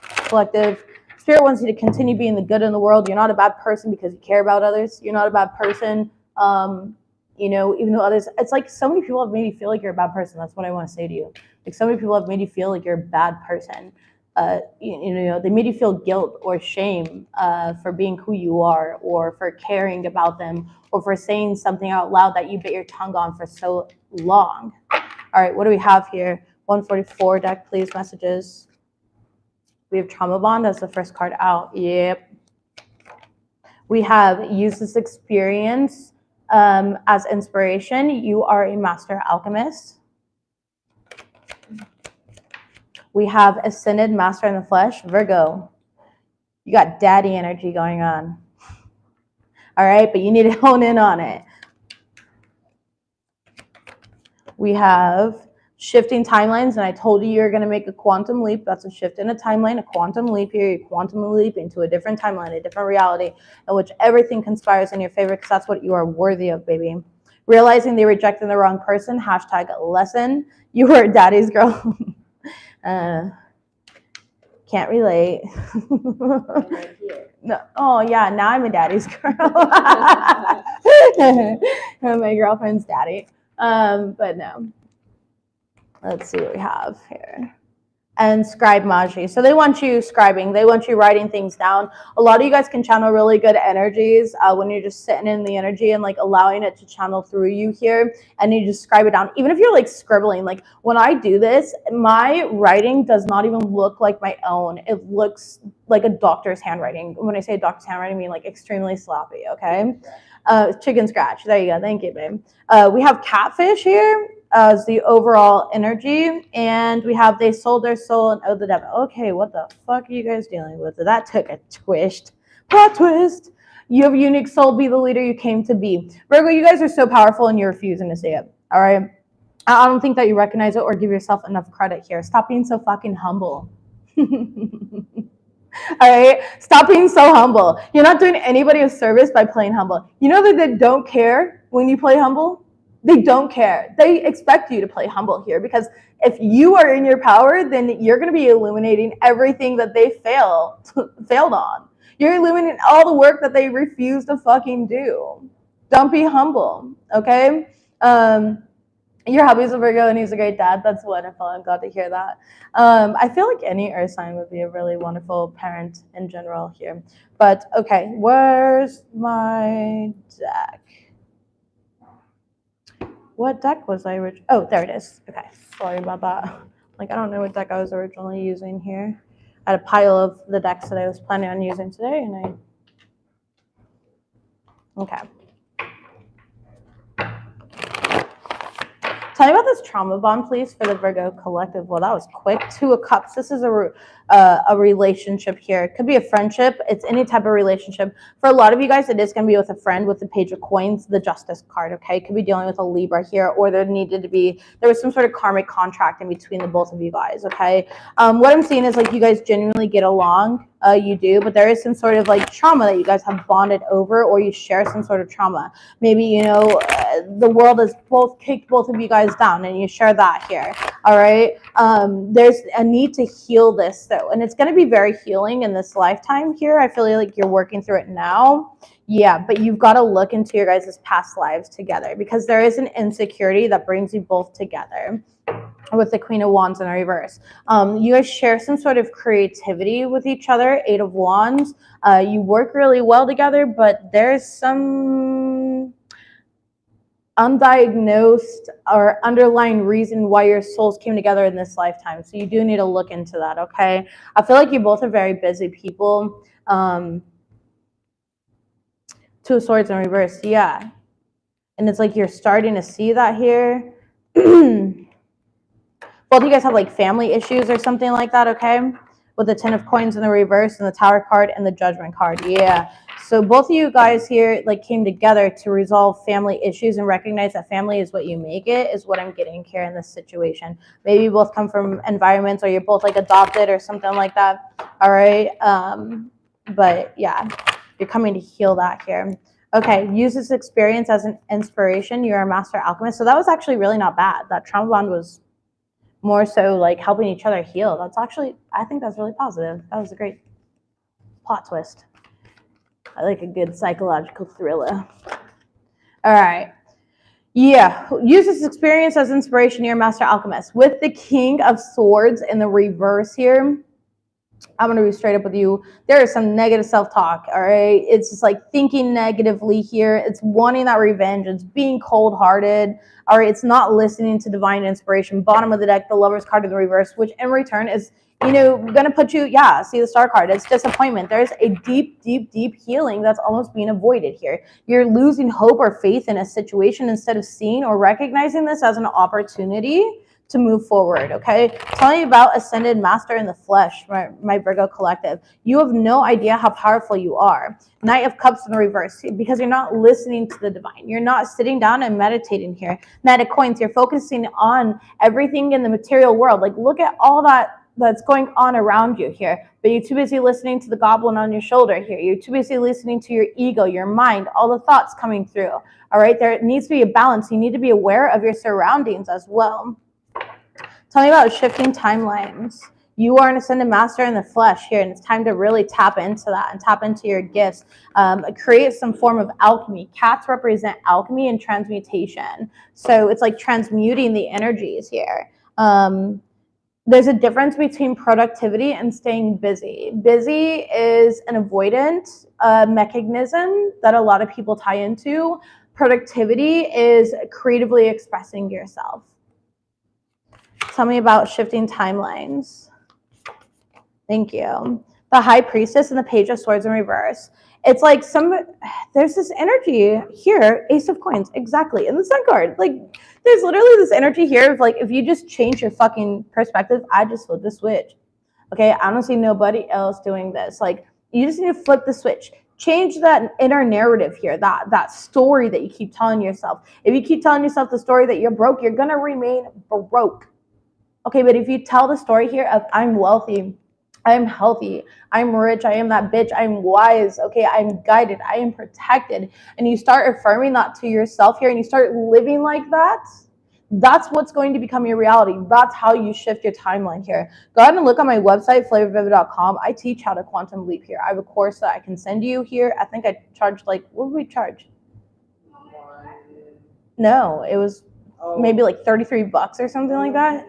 collective. Spirit wants you to continue being the good in the world. You're not a bad person because you care about others. You're not a bad person, even though others, it's like so many people have made you feel like you're a bad person. That's what I want to say to you. Like, so many people have made you feel like you're a bad person. They made you feel guilt or shame for being who you are, or for caring about them, or for saying something out loud that you bit your tongue on for so long. All right, what do we have here? 144 deck, please, messages. We have Trauma Bond as the first card out. Yep. We have use this experience as inspiration. You are a master alchemist. We have Ascended Master in the Flesh, Virgo. You got daddy energy going on. All right, but you need to hone in on it. We have shifting timelines, and I told you you're going to make a quantum leap. That's a shift in a timeline, a quantum leap here. You quantum leap into a different timeline, a different reality, in which everything conspires in your favor, because that's what you are worthy of, baby. Realizing they rejected the wrong person, hashtag lesson. You were daddy's girl. Can't relate. No. Oh yeah, now I'm a daddy's girl. My girlfriend's daddy. But no. Let's see what we have here. And scribe magi. So they want you scribing. They want you writing things down. A lot of you guys can channel really good energies when you're just sitting in the energy and like allowing it to channel through you here, and you just scribe it down. Even if you're like scribbling, like when I do this, my writing does not even look like my own. It looks like a doctor's handwriting. When I say doctor's handwriting, I mean like extremely sloppy, okay? Chicken scratch. There you go. Thank you, babe. We have catfish here as the overall energy, and we have they sold their soul and owed the devil. Okay, what the fuck are you guys dealing with? That took a twist. Plot twist. You have a unique soul. Be the leader you came to be. Virgo, you guys are so powerful and you're refusing to see it. All right? I don't think that you recognize it or give yourself enough credit here. Stop being so fucking humble. All right? Stop being so humble. You're not doing anybody a service by playing humble. You know that they don't care when you play humble? They don't care. They expect you to play humble here, because if you are in your power, then you're going to be illuminating everything that they failed on. You're illuminating all the work that they refuse to fucking do. Don't be humble, okay? Your hubby's a Virgo and he's a great dad. That's wonderful. I'm glad to hear that. I feel like any earth sign would be a really wonderful parent in general here. But okay, where's my deck? What deck was I originally? Oh, there it is. Okay, sorry about that. Like, I don't know what deck I was originally using here. I had a pile of the decks that I was planning on using today, and okay. Tell me about this trauma bond, please, for the Virgo collective. Well, that was quick. Two of Cups. This is a relationship here. It could be a friendship. It's any type of relationship. For a lot of you guys, it is going to be with a friend with the Page of Coins, the Justice card, okay? It could be dealing with a Libra here, or there was some sort of karmic contract in between the both of you guys, okay? What I'm seeing is like you guys genuinely get along. You do, but there is some sort of like trauma that you guys have bonded over, or you share some sort of trauma. Maybe, you know, the world has kicked both of you guys down and you share that here. All right. There's a need to heal this though, and it's going to be very healing in this lifetime here. I feel like you're working through it now. Yeah, but you've got to look into your guys' past lives together, because there is an insecurity that brings you both together with the Queen of Wands in reverse. You guys share some sort of creativity with each other, Eight of Wands. You work really well together, but there's some undiagnosed or underlying reason why your souls came together in this lifetime. So you do need to look into that, okay? I feel like you both are very busy people. Two of Swords in reverse, yeah. And it's like you're starting to see that here. Both of you guys have like family issues or something like that, okay? With the Ten of Coins in the reverse and the Tower card and the Judgment card, yeah. So both of you guys here like came together to resolve family issues and recognize that family is what you make it, is what I'm getting here in this situation. Maybe you both come from environments, or you're both like adopted or something like that, all right? But yeah, you're coming to heal that here. Okay, use this experience as an inspiration. You're a master alchemist. So that was actually really not bad. That trauma bond was more so like helping each other heal. That's actually, I think that's really positive. That was a great plot twist. I like a good psychological thriller. All right. Yeah, use this experience as inspiration. You're a master alchemist. With the King of Swords in the reverse here, I'm going to be straight up with you. There is some negative self-talk, all right? It's just like thinking negatively here. It's wanting that revenge. It's being cold-hearted, all right? It's not listening to divine inspiration. Bottom of the deck, the Lover's card in the reverse, which in return is, you know, going to put you, yeah, see the Star card. It's disappointment. There's a deep, deep, deep healing that's almost being avoided here. You're losing hope or faith in a situation instead of seeing or recognizing this as an opportunity to move forward, okay? Tell me about Ascended Master in the Flesh, my Virgo collective. You have no idea how powerful you are. Knight of Cups in the reverse, because you're not listening to the divine. You're not sitting down and meditating here. Knight of Coins, you're focusing on everything in the material world. Like, look at all that's going on around you here, but you're too busy listening to the goblin on your shoulder here. You're too busy listening to your ego, your mind, all the thoughts coming through, all right? There needs to be a balance. You need to be aware of your surroundings as well. Tell me about shifting timelines. You are an Ascended Master in the flesh here, and it's time to really tap into that and tap into your gifts. Create some form of alchemy. Cats represent alchemy and transmutation. So it's like transmuting the energies here. There's a difference between productivity and staying busy. Busy is an avoidant mechanism that a lot of people tie into. Productivity is creatively expressing yourself. Tell me about shifting timelines. Thank you. The High Priestess and the Page of Swords in reverse. It's like there's this energy here, Ace of Coins, exactly, in the Sun card. Like, there's literally this energy here of like, if you just change your fucking perspective, I just flipped the switch. Okay, I don't see nobody else doing this. Like, you just need to flip the switch. Change that inner narrative here, that story that you keep telling yourself. If you keep telling yourself the story that you're broke, you're gonna remain broke. Okay, but if you tell the story here of I'm wealthy, I'm healthy, I'm rich, I am that bitch, I'm wise, okay, I'm guided, I am protected, and you start affirming that to yourself here and you start living like that, that's what's going to become your reality. That's how you shift your timeline here. Go ahead and look on my website, FlavoredVivid.com. I teach how to quantum leap here. I have a course that I can send you here. I think I charged like, what did we charge? No, it was maybe like 33 bucks or something like that.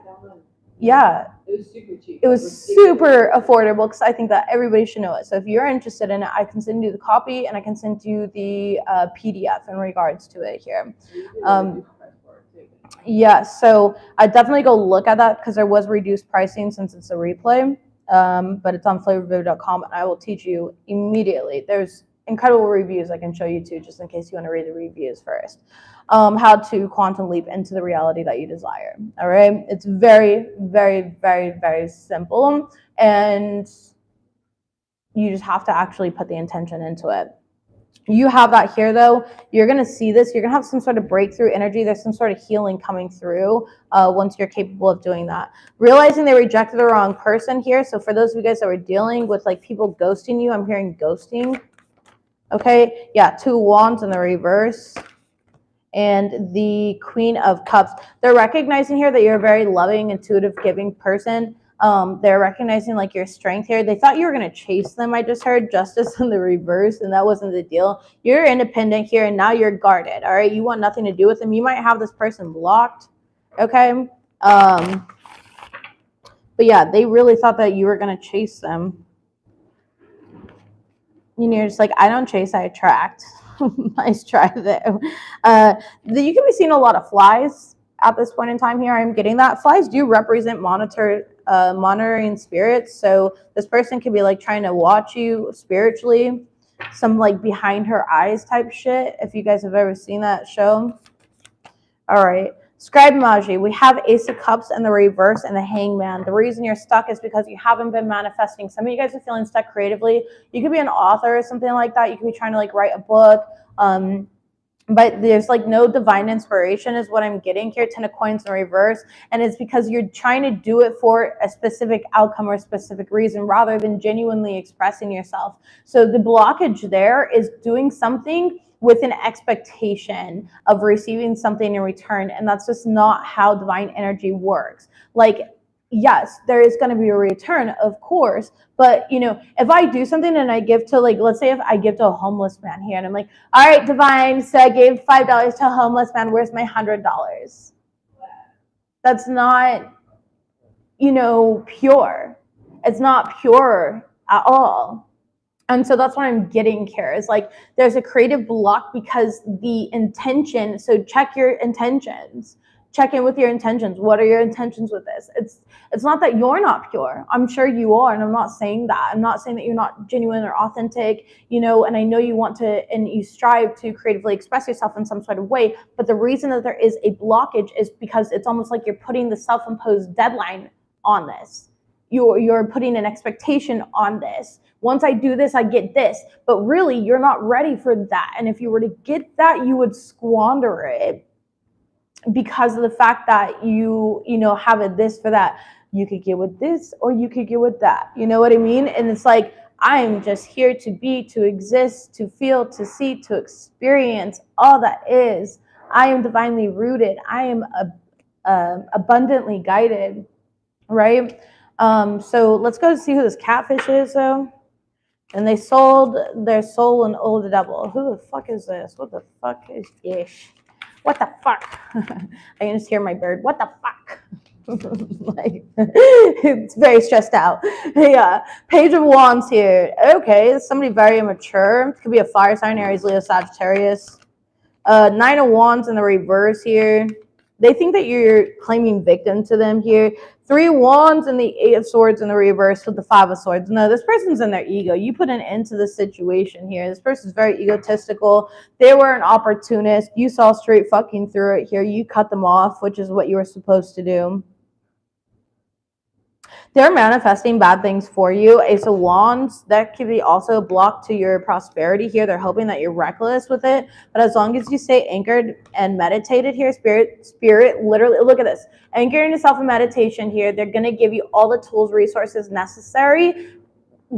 Yeah, it was super cheap. It was super affordable because I think that everybody should know it. So if you're interested in it, I can send you the copy and I can send you the PDF in regards to it here. Yeah, so I definitely go look at that because there was reduced pricing since it's a replay, but it's on FlavoredVivid.com and I will teach you immediately. There's incredible reviews I can show you too, just in case you want to read the reviews first. how to quantum leap into the reality that you desire. All right, it's very, very, very, very simple, and you just have to actually put the intention into it. You have that here though. You're going to see this. You're going to have some sort of breakthrough energy. There's some sort of healing coming through once you're capable of doing that. Realizing they rejected the wrong person here. So for those of you guys that were dealing with like people ghosting you, I'm hearing ghosting. Okay. Yeah. 2 wands in the reverse. And the Queen of Cups. They're recognizing here that you're a very loving, intuitive, giving person. They're recognizing like your strength here. They thought you were going to chase them. I just heard Justice in the reverse, and that wasn't the deal. You're independent here, and now you're guarded. All right, you want nothing to do with them. You might have this person blocked. Okay. But yeah, they really thought that you were going to chase them. You know, you're just like, I don't chase, I attract. Nice try there. You can be seeing a lot of flies at this point in time here. I'm getting that. Flies do represent monitoring spirits. So this person could be like trying to watch you spiritually. Some like behind her eyes type shit. If you guys have ever seen that show. All right. Scribe Magi, we have Ace of Cups in the reverse and the Hangman. The reason you're stuck is because you haven't been manifesting. Some of you guys are feeling stuck creatively. You could be an author or something like that. You could be trying to like write a book. But there's like no divine inspiration is what I'm getting here. 10 of Coins in reverse. And it's because you're trying to do it for a specific outcome or a specific reason rather than genuinely expressing yourself. So the blockage there is doing something with an expectation of receiving something in return. And that's just not how divine energy works. Like, yes, there is going to be a return, of course. But, you know, if I do something and I give to, like, let's say if I give to a homeless man here and I'm like, all right, divine, so I gave $5 to a homeless man. Where's my $100? That's not, you know, pure. It's not pure at all. And so that's what I'm getting here is like there's a creative block because the intention. So check your intentions. Check in with your intentions. What are your intentions with this? It's not that you're not pure. I'm sure you are, and I'm not saying that. I'm not saying that you're not genuine or authentic, you know, and I know you want to and you strive to creatively express yourself in some sort of way. But the reason that there is a blockage is because it's almost like you're putting the self-imposed deadline on this. You're putting an expectation on this. Once I do this, I get this. But really, you're not ready for that. And if you were to get that, you would squander it because of the fact that you know, have a this for that. You could get with this or you could get with that. You know what I mean? And it's like, I'm just here to be, to exist, to feel, to see, to experience all that is. I am divinely rooted. I am abundantly guided, right? So let's go see who this catfish is, though. And they sold their soul and owed the devil. Who the fuck is this? What the fuck is ish? What the fuck? I can just hear my bird. What the fuck? Like, it's very stressed out. Yeah. Page of Wands here. Okay, somebody very immature. Could be a fire sign, Aries, Leo, Sagittarius. 9 of Wands in the reverse here. They think that you're claiming victim to them here. 3 Wands and the 8 of Swords in the reverse with the 5 of Swords. No, this person's in their ego. You put an end to the situation here. This person's very egotistical. They were an opportunist. You saw straight fucking through it here. You cut them off, which is what you were supposed to do. They're manifesting bad things for you. Ace of Wands, that could be also a block to your prosperity here. They're hoping that you're reckless with it. But as long as you stay anchored and meditated here, spirit, literally, look at this. Anchoring yourself in meditation here. They're going to give you all the tools, resources necessary.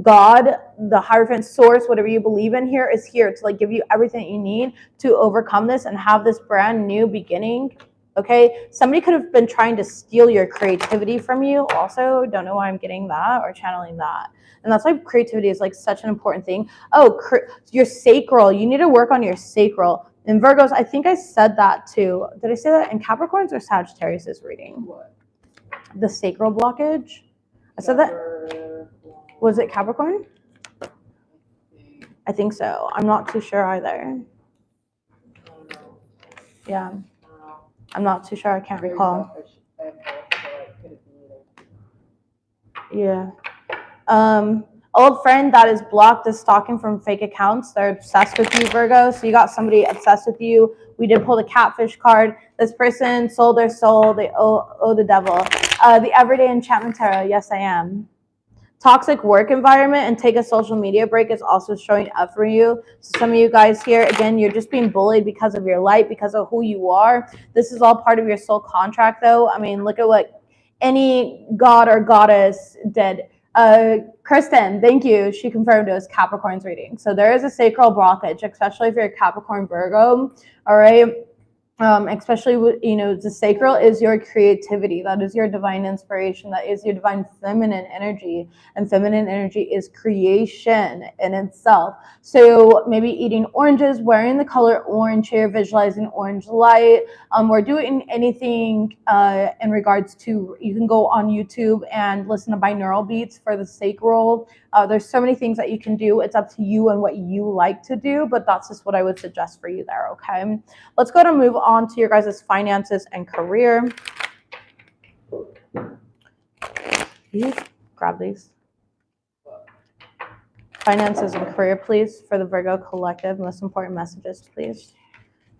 God, the hierophant source, whatever you believe in here, is here to like give you everything you need to overcome this and have this brand new beginning. Okay, somebody could have been trying to steal your creativity from you. Also, don't know why I'm getting that or channeling that. And that's why creativity is like such an important thing. Oh, your sacral. You need to work on your sacral. In Virgos, I think I said that too. Did I say that in Capricorns or Sagittarius' reading? What? The sacral blockage. I said that. Was it Capricorn? I think so. I'm not too sure either. Yeah. I'm not too sure. I can't recall. Yeah. Old friend that is blocked is stalking from fake accounts. They're obsessed with you, Virgo. So you got somebody obsessed with you. We did pull the catfish card. This person sold their soul. They owe the devil. The everyday enchantment tarot. Yes, I am. Toxic work environment and take a social media break is also showing up for you. So some of you guys here, again, you're just being bullied because of your light, because of who you are. This is all part of your soul contract, though. I mean, look at what any god or goddess did. Kristen, thank you. She confirmed it was Capricorn's reading. So there is a sacral blockage, especially if you're a Capricorn Virgo. All right. Especially with, the sacral is your creativity. That is your divine inspiration. That is your divine feminine energy. And feminine energy is creation in itself. So maybe eating oranges, wearing the color orange here, visualizing orange light. We're doing anything in regards to, you can go on YouTube and listen to binaural beats for the sacral. There's so many things that you can do. It's up to you and what you like to do, but that's just what I would suggest for you there, okay? Let's go to move on to your guys' finances and career. Please grab these. Finances and career, please, for the Virgo Collective. Most important messages, please,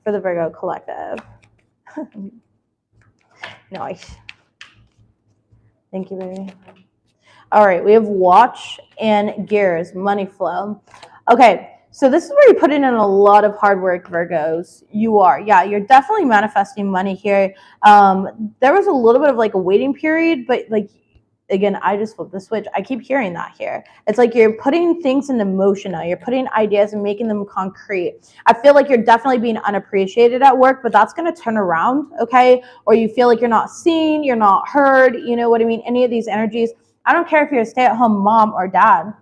for the Virgo Collective. Nice. Thank you, baby. All right, we have watch and gears, money flow. Okay, so this is where you're putting in a lot of hard work, Virgos. You are. Yeah, you're definitely manifesting money here. There was a little bit of like a waiting period, but like, again, I just flipped the switch. I keep hearing that here. It's like you're putting things into motion now. You're putting ideas and making them concrete. I feel like you're definitely being unappreciated at work, but that's going to turn around, okay? Or you feel like you're not seen, you're not heard, you know what I mean? Any of these energies. I don't care if you're a stay-at-home mom or dad.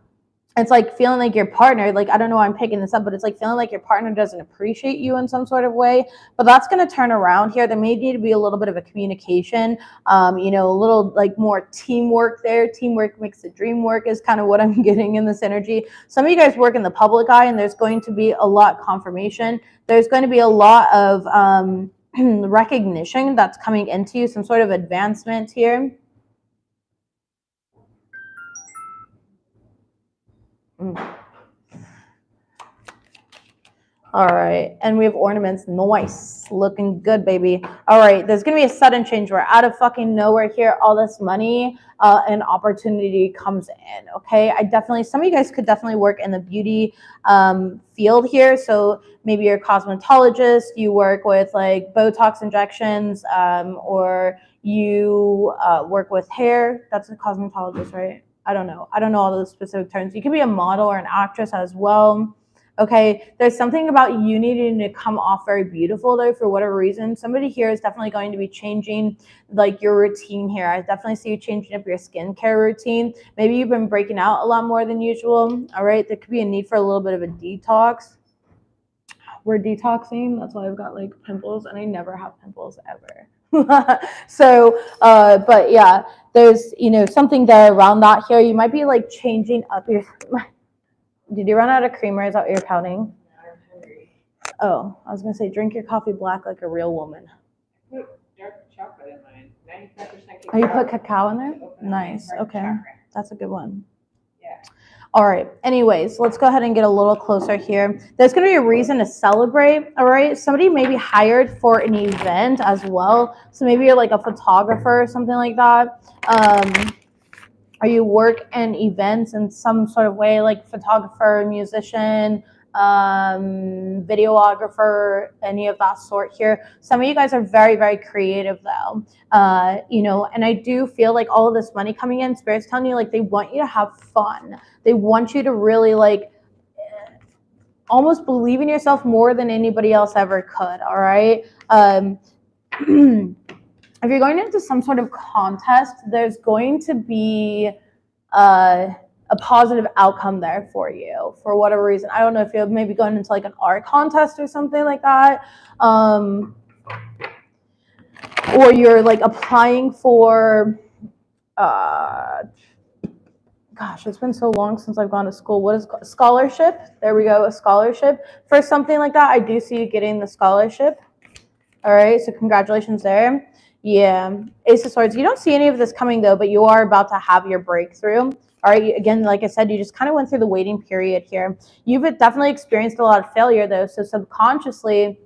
It's like feeling like your partner, like, I don't know why I'm picking this up, but it's like feeling like your partner doesn't appreciate you in some sort of way. But that's going to turn around here. There may need to be a little bit of a communication, a little like more teamwork there. Teamwork makes the dream work is kind of what I'm getting in this energy. Some of you guys work in the public eye, and there's going to be a lot confirmation. There's going to be a lot of recognition that's coming into you, some sort of advancement here. All right, and we have ornaments. Nice, looking good, baby. All right, there's gonna be a sudden change. We're out of fucking nowhere here. All this money and opportunity comes in. Okay, some of you guys could definitely work in the beauty field here. So maybe you're a cosmetologist. You work with like Botox injections, or you work with hair. That's a cosmetologist, right? I don't know all those specific terms. You could be a model or an actress as well. Okay, there's something about you needing to come off very beautiful though, for whatever reason. Somebody here is definitely going to be changing like your routine here. I definitely see you changing up your skincare routine. Maybe you've been breaking out a lot more than usual. All right, there could be a need for a little bit of a detox. We're detoxing. That's why I've got like pimples, and I never have pimples ever. So, but yeah, there's, something there around that here. You might be like changing up your... Did you run out of creamer? Is that what you're pouting? I'm hungry. Oh, I was going to say, drink your coffee black like a real woman. I put dark chocolate in mine. 95% cacao. Oh, you put cacao in there? Nice. Okay. Chocolate. That's a good one. Yeah. All right. Anyways, let's go ahead and get a little closer here. There's going to be a reason to celebrate. All right. Somebody may be hired for an event as well. So maybe you're like a photographer or something like that. Or you work in events in some sort of way, like photographer, musician, videographer, any of that sort here. Some of you guys are very, very creative though. And I do feel like all of this money coming in, Spirit's telling you like they want you to have fun. They want you to really like almost believe in yourself more than anybody else ever could, all right? If you're going into some sort of contest, there's going to be a positive outcome there for you for whatever reason. I don't know if you're maybe going into like an art contest or something like that. Or you're like applying for, gosh, it's been so long since I've gone to school. What is scholarship? There we go, a scholarship for something like that. I do see you getting the scholarship. All right, so congratulations there. Yeah, Ace of Swords. You don't see any of this coming though, but you are about to have your breakthrough. All All right, again, like I said, you just kind of went through the waiting period here. You've definitely experienced a lot of failure though, so subconsciously,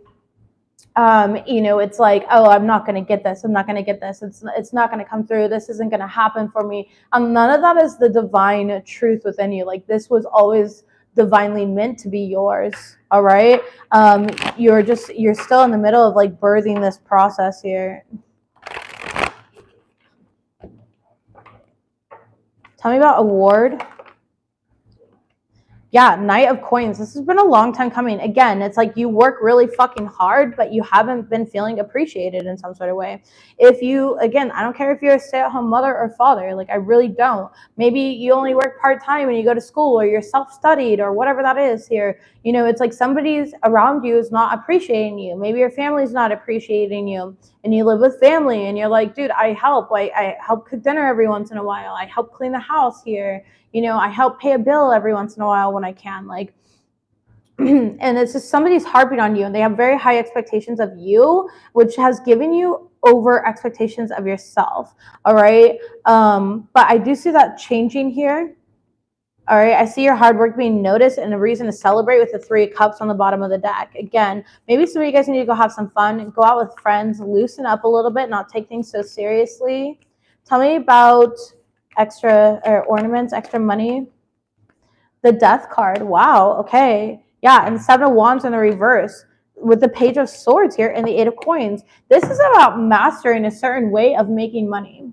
it's like, oh, I'm not going to get this. I'm not going to get this. It's not going to come through. This isn't going to happen for me. None of that is the divine truth within you. Like, this was always divinely meant to be yours. All right. You're still in the middle of like birthing this process here. Tell me about award. Yeah, Knight of Coins. This has been a long time coming. Again, it's like you work really fucking hard, but you haven't been feeling appreciated in some sort of way. If you, again, I don't care if you're a stay-at-home mother or father, like I really don't. Maybe you only work part-time and you go to school, or you're self-studied or whatever that is here. It's like somebody's around you is not appreciating you. Maybe your family's not appreciating you, and you live with family and you're like, dude, I help. Like, I help cook dinner every once in a while. I help clean the house here. I help pay a bill every once in a while when I can, like, and it's just somebody's harping on you and they have very high expectations of you, which has given you over expectations of yourself. All right. But I do see that changing here. All right, I see your hard work being noticed and a reason to celebrate with the 3 of Cups on the bottom of the deck. Again, maybe some of you guys need to go have some fun and go out with friends, loosen up a little bit, not take things so seriously. Tell me about extra ornaments, extra money. The Death card. Wow. Okay. Yeah. And the 7 of Wands in the reverse with the Page of Swords here and the 8 of Coins. This is about mastering a certain way of making money.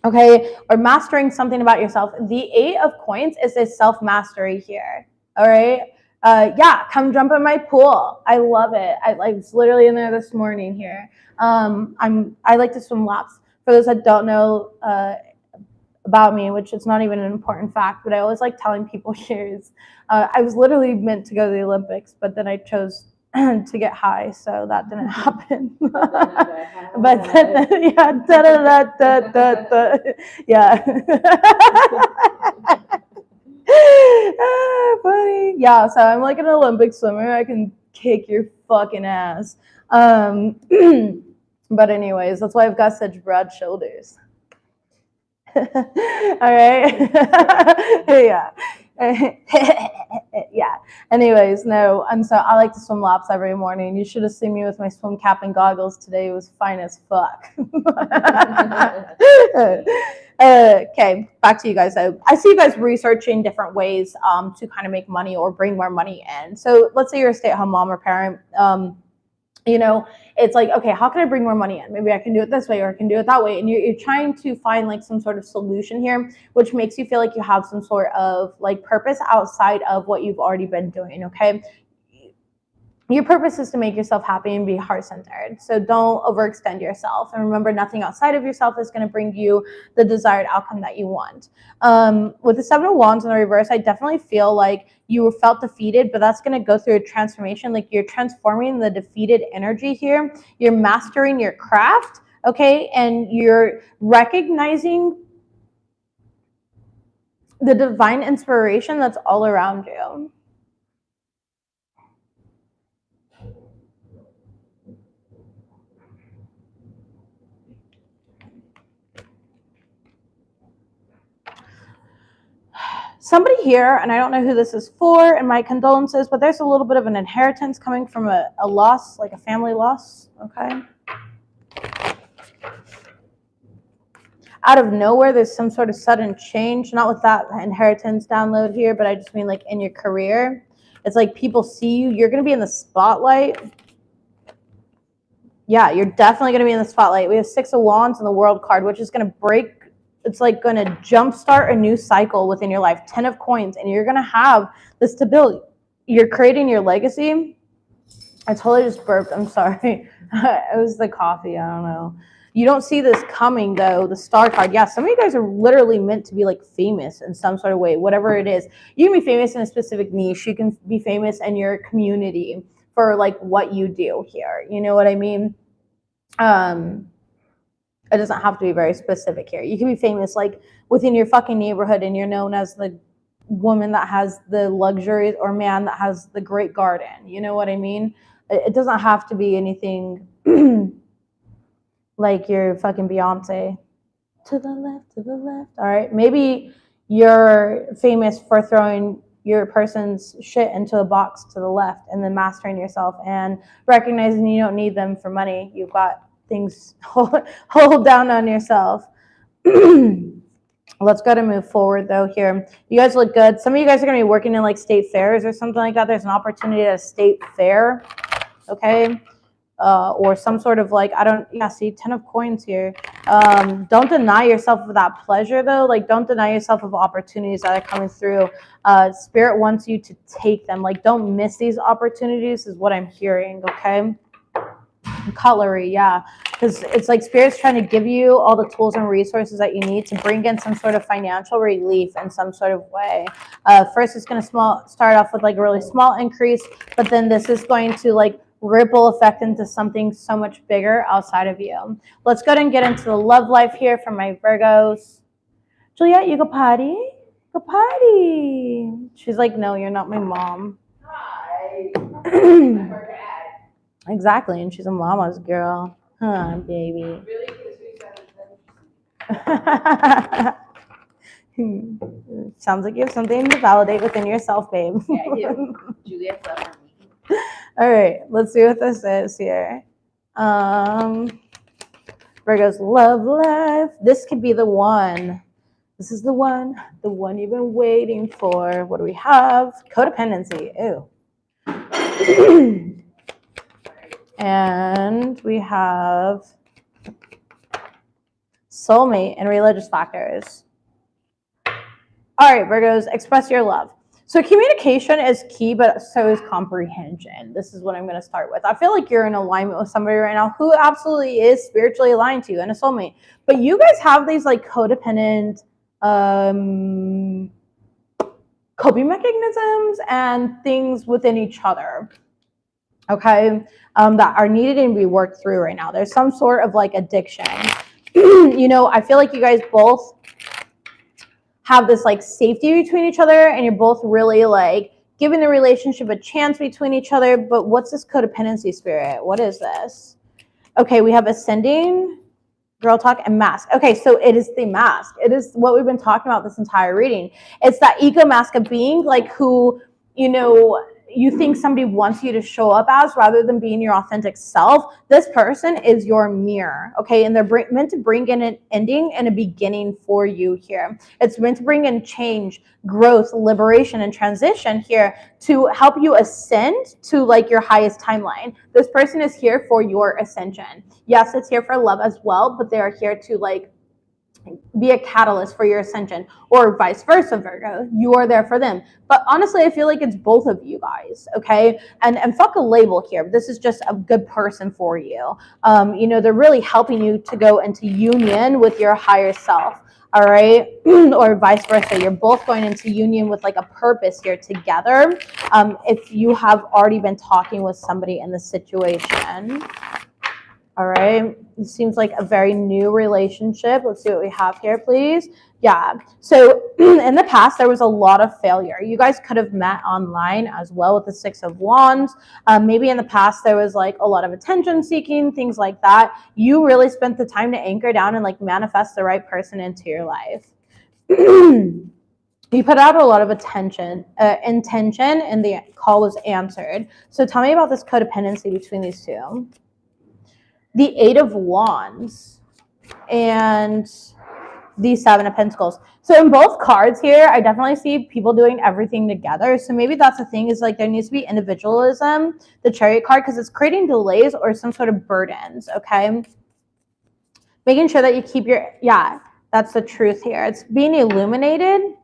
Okay. Or mastering something about yourself. The 8 of Coins is a self-mastery here. All right. Yeah. Come jump in my pool. I love it. I was literally in there this morning here. I like to swim laps. For those that don't know, about me, which is not even an important fact, but I always like telling people here is I was literally meant to go to the Olympics, but then I chose to get high, so that didn't happen. But then, yeah, yeah. Funny. Yeah, so I'm like an Olympic swimmer. I can kick your fucking ass. But anyways, that's why I've got such broad shoulders. All right. Yeah. Yeah. Anyways, no. And so I like to swim laps every morning. You should have seen me with my swim cap and goggles today. It was fine as fuck. Okay, back to you guys. So I see you guys researching different ways to kind of make money or bring more money in. So let's say you're a stay-at-home mom or parent. It's like, okay, how can I bring more money in? Maybe I can do it this way or I can do it that way. And you're trying to find like some sort of solution here, which makes you feel like you have some sort of like purpose outside of what you've already been doing, okay? Your purpose is to make yourself happy and be heart-centered. So don't overextend yourself. And remember, nothing outside of yourself is going to bring you the desired outcome that you want. With the 7 of Wands in the reverse, I definitely feel like you felt defeated, but that's going to go through a transformation. Like you're transforming the defeated energy here. You're mastering your craft, okay? And you're recognizing the divine inspiration that's all around you. Somebody here, and I don't know who this is for, and my condolences, but there's a little bit of an inheritance coming from a loss, like a family loss, okay? Out of nowhere, there's some sort of sudden change, not with that inheritance download here, but I just mean like in your career. It's like people see you, you're going to be in the spotlight. Yeah, you're definitely going to be in the spotlight. We have 6 of Wands and the World card, which is going to break. It's like going to jumpstart a new cycle within your life. 10 of Coins, and you're going to have the stability. You're creating your legacy. I totally just burped. I'm sorry. It was the coffee. I don't know. You don't see this coming, though. The Star card. Yeah, some of you guys are literally meant to be like famous in some sort of way, whatever it is. You can be famous in a specific niche. You can be famous in your community for like what you do here. You know what I mean? It doesn't have to be very specific here. You can be famous like within your fucking neighborhood and you're known as the woman that has the luxuries or man that has the great garden. You know what I mean? It doesn't have to be anything like you're fucking Beyonce. To the left, to the left. All right. Maybe you're famous for throwing your person's shit into a box to the left and then mastering yourself and recognizing you don't need them for money. You've got things hold down on yourself. Let's go to move forward though here. You guys look good. Some of you guys are going to be working in like state fairs or something like that. There's an opportunity at a state fair, okay? Or some sort of like, see 10 of coins here. Don't deny yourself of that pleasure though. Like don't deny yourself of opportunities that are coming through. Spirit wants you to take them. Like don't miss these opportunities is what I'm hearing, okay? Cutlery, yeah, because it's like Spirit's trying to give you all the tools and resources that you need to bring in some sort of financial relief in some sort of way. First, it's going to start off with like a really small increase, but then this is going to like ripple effect into something so much bigger outside of you. Let's go ahead and get into the love life here for my Virgos. Juliet, you go potty? Go potty. She's like, no, you're not my mom. Hi. Exactly, and she's a mama's girl. Huh, baby. Really? Sounds like you have something to validate within yourself, babe. Yeah, I do. Juliet's love for me. All right, let's see what this is here. Virgo's love life. This could be the one. This is the one you've been waiting for. What do we have? Codependency. Ew. And we have soulmate and religious factors. All right, Virgos, express your love. So communication is key, but so is comprehension. This is what I'm going to start with. I feel like you're in alignment with somebody right now who absolutely is spiritually aligned to you and a soulmate. But you guys have these like codependent coping mechanisms and things within each other. Okay, that are needed and be worked through right now. There's some sort of like addiction. You know, I feel like you guys both have this like safety between each other and you're both really like giving the relationship a chance between each other. But what's this codependency spirit? What is this? Okay, we have ascending, girl talk, and mask. Okay, so it is the mask. It is what we've been talking about this entire reading. It's that ego mask of being like who, you know, you think somebody wants you to show up as rather than being your authentic self. This person is your mirror, okay? And they're meant to bring in an ending and a beginning for you here. It's meant to bring in change, growth, liberation, and transition here to help you ascend to like your highest timeline. This person is here for your ascension. Yes, it's here for love as well, but they are here to like be a catalyst for your ascension, or vice versa, Virgo. You are there for them. But honestly, I feel like it's both of you guys, okay? And fuck a label here. This is just a good person for you. You know, they're really helping you to go into union with your higher self, all right? Or vice versa. You're both going into union with like a purpose here together. If you have already been talking with somebody in the situation. All right, it seems like a very new relationship. Let's see what we have here, please. Yeah, so in the past, there was a lot of failure. You guys could have met online as well with the Six of Wands. Maybe in the past, there was like a lot of attention seeking, things like that. You really spent the time to anchor down and like manifest the right person into your life. You put out a lot of intention, and the call was answered. So tell me about this codependency between these two. The Eight of Wands and the Seven of Pentacles. So in both cards here, I definitely see people doing everything together. So maybe that's the thing, is like there needs to be individualism, the Chariot card, because it's creating delays or some sort of burdens, okay? Making sure that you keep your, yeah, that's the truth here. It's being illuminated.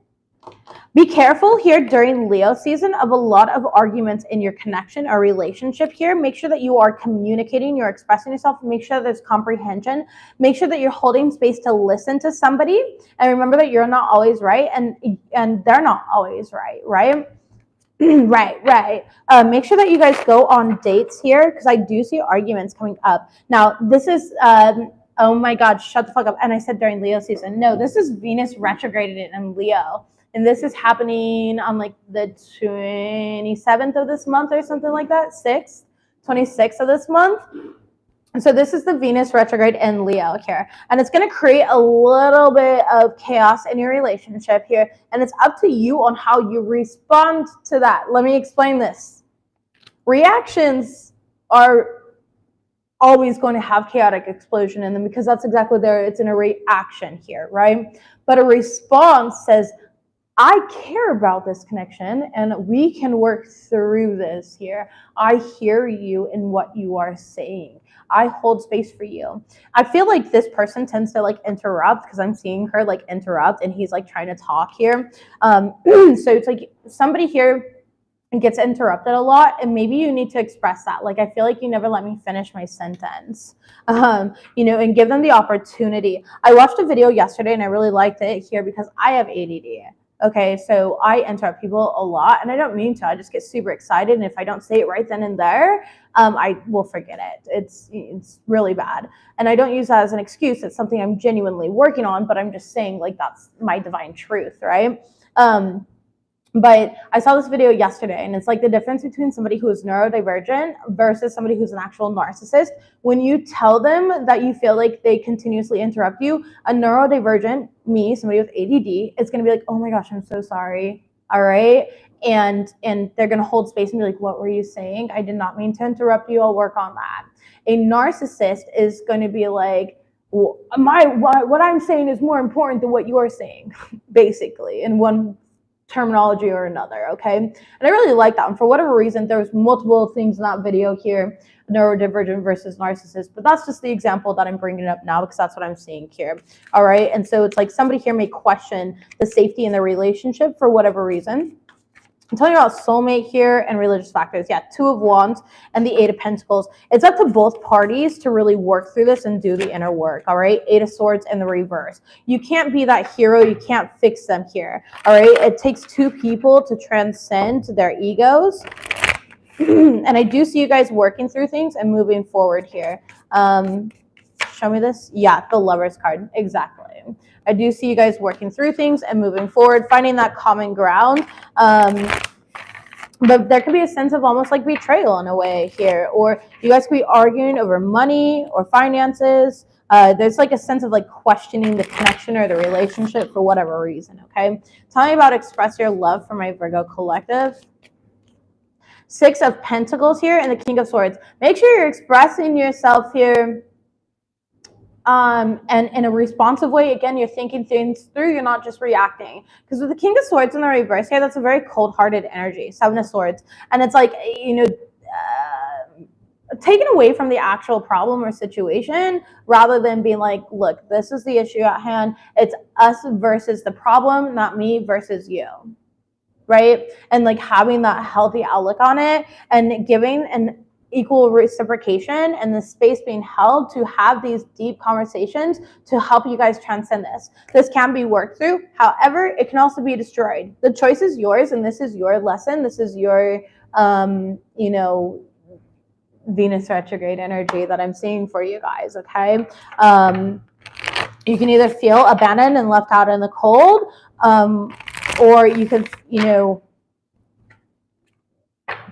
Be careful here during Leo season of a lot of arguments in your connection or relationship here. Make sure that you are communicating, you're expressing yourself. Make sure there's comprehension. Make sure that you're holding space to listen to somebody. And remember that you're not always right and they're not always right, right? Right. Make sure that you guys go on dates here because I do see arguments coming up. Now, this is... oh my God, shut the fuck up. And I said during Leo season. No, this is Venus retrograded in Leo. And this is happening on like the 27th of this month or something like that. 26th of this month. So this is the Venus retrograde in Leo here, and it's going to create a little bit of chaos in your relationship here, and it's up to you on how you respond to that. Let me explain this. Reactions are always going to have chaotic explosion in them because that's exactly there. It's in a reaction here, right? But a response says, I care about this connection and we can work through this here. I hear you in what you are saying. I hold space for you. I feel like this person tends to like interrupt because I'm seeing her like interrupt and he's like trying to talk here. So it's like somebody here gets interrupted a lot and maybe you need to express that. Like, I feel like you never let me finish my sentence, and give them the opportunity. I watched a video yesterday and I really liked it here because I have ADD. Okay, so I interrupt people a lot and I don't mean to. I just get super excited, and if I don't say it right then and there, I will forget it. It's really bad. And I don't use that as an excuse. It's something I'm genuinely working on, but I'm just saying like that's my divine truth, right? But I saw this video yesterday, and it's like the difference between somebody who is neurodivergent versus somebody who's an actual narcissist. When you tell them that you feel like they continuously interrupt you, a neurodivergent, me, somebody with ADD, it's going to be like, oh my gosh, I'm so sorry. All right. And they're going to hold space and be like, what were you saying? I did not mean to interrupt you. I'll work on that. A narcissist is going to be like, well, what I'm saying is more important than what you're saying, basically, in one terminology or another, okay? And I really like that one. For whatever reason, there was multiple things in that video here, neurodivergent versus narcissist, but that's just the example that I'm bringing up now because that's what I'm seeing here, all right? And so it's like somebody here may question the safety in the relationship for whatever reason. I'm telling you about soulmate here and religious factors. Yeah, 2 of Wands and the 8 of Pentacles. It's up to both parties to really work through this and do the inner work, all right? 8 of Swords in the reverse. You can't be that hero. You can't fix them here, all right? It takes 2 people to transcend their egos. And I do see you guys working through things and moving forward here. Show me this. Yeah, the Lover's card. Exactly. I do see you guys working through things and moving forward, finding that common ground. But there could be a sense of almost like betrayal in a way here, or you guys could be arguing over money or finances. There's like a sense of like questioning the connection or the relationship for whatever reason, okay? Tell me about express your love for my Virgo collective. 6 of Pentacles here and the King of Swords. Make sure you're expressing yourself here and in a responsive way. Again, you're thinking things through, you're not just reacting. Because with the King of Swords in the reverse here, that's a very cold-hearted energy, 7 of Swords. And it's like, taken away from the actual problem or situation rather than being like, look, this is the issue at hand. It's us versus the problem, not me versus you. Right? And like having that healthy outlook on it and giving an equal reciprocation and the space being held to have these deep conversations to help you guys transcend this. This can be worked through. However, it can also be destroyed. The choice is yours, and this is your lesson. This is your, Venus retrograde energy that I'm seeing for you guys, okay? You can either feel abandoned and left out in the cold, or you could,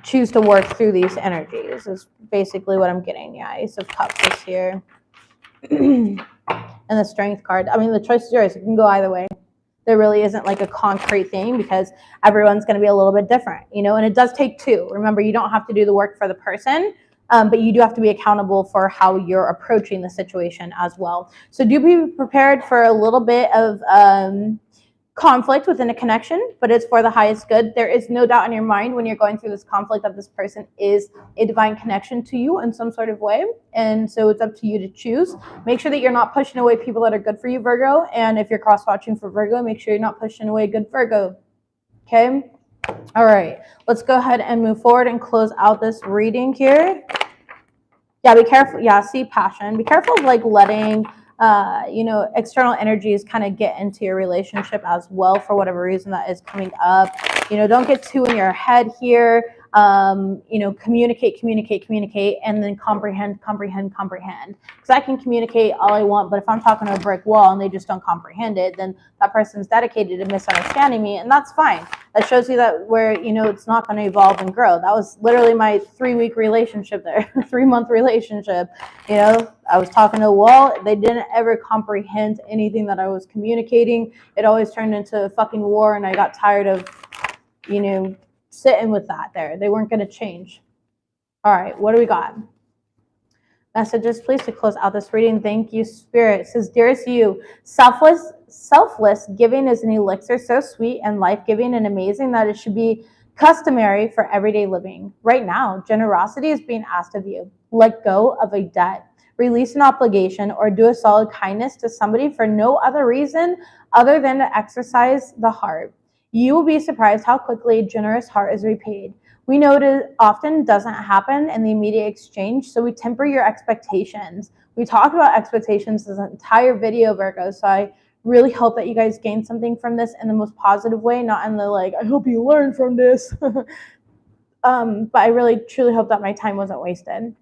choose to work through these energies is basically what I'm getting. Yeah, Ace of Cups is here. And the Strength card. I mean, the choice is yours. It can go either way. There really isn't like a concrete thing because everyone's going to be a little bit different, and it does take 2. Remember, you don't have to do the work for the person, but you do have to be accountable for how you're approaching the situation as well. So do be prepared for a little bit of conflict within a connection, but it's for the highest good. There is no doubt in your mind when you're going through this conflict that this person is a divine connection to you in some sort of way. And so it's up to you to choose. Make sure that you're not pushing away people that are good for you, Virgo. And if you're cross-watching for Virgo, make sure you're not pushing away good Virgo. Okay? All right. Let's go ahead and move forward and close out this reading here. Yeah, be careful. Yeah, see passion. Be careful of like letting external energies kind of get into your relationship as well for whatever reason that is coming up. Don't get too in your head here. communicate, and then comprehend. Because I can communicate all I want, but if I'm talking to a brick wall and they just don't comprehend it, then that person's dedicated to misunderstanding me, and that's fine. That shows you that it's not going to evolve and grow. That was literally my 3-week relationship there, 3-month relationship. I was talking to a wall. They didn't ever comprehend anything that I was communicating. It always turned into a fucking war, and I got tired of, sitting with that there. They weren't going to change. All right, what do we got? Messages, please, to close out this reading. Thank you, Spirit. It says, dearest you, selfless giving is an elixir so sweet and life-giving and amazing that it should be customary for everyday living. Right now, generosity is being asked of you. Let go of a debt, release an obligation, or do a solid kindness to somebody for no other reason other than to exercise the heart. You will be surprised how quickly a generous heart is repaid. We know it often doesn't happen in the immediate exchange, so we temper your expectations. We talked about expectations this entire video, Virgo, so I really hope that you guys gain something from this in the most positive way, not in the I hope you learn from this. But I really, truly hope that my time wasn't wasted.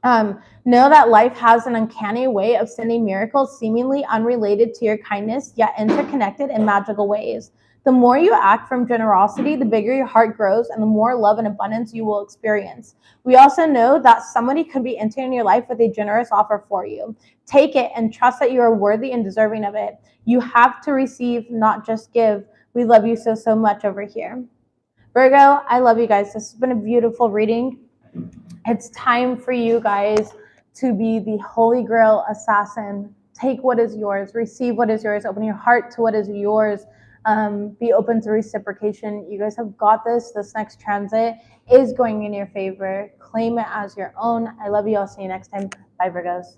Know that life has an uncanny way of sending miracles seemingly unrelated to your kindness, yet interconnected in magical ways. The more you act from generosity, the bigger your heart grows and the more love and abundance you will experience. We also know that somebody could be entering your life with a generous offer for you. Take it and trust that you are worthy and deserving of it. You have to receive, not just give. We love you so, so much over here. Virgo, I love you guys. This has been a beautiful reading. It's time for you guys to be the Holy Grail assassin. Take what is yours. Receive what is yours. Open your heart to what is yours. Be open to reciprocation. You guys have got this. This next transit is going in your favor. Claim it as your own. I love you. I'll see you next time. Bye, Virgos.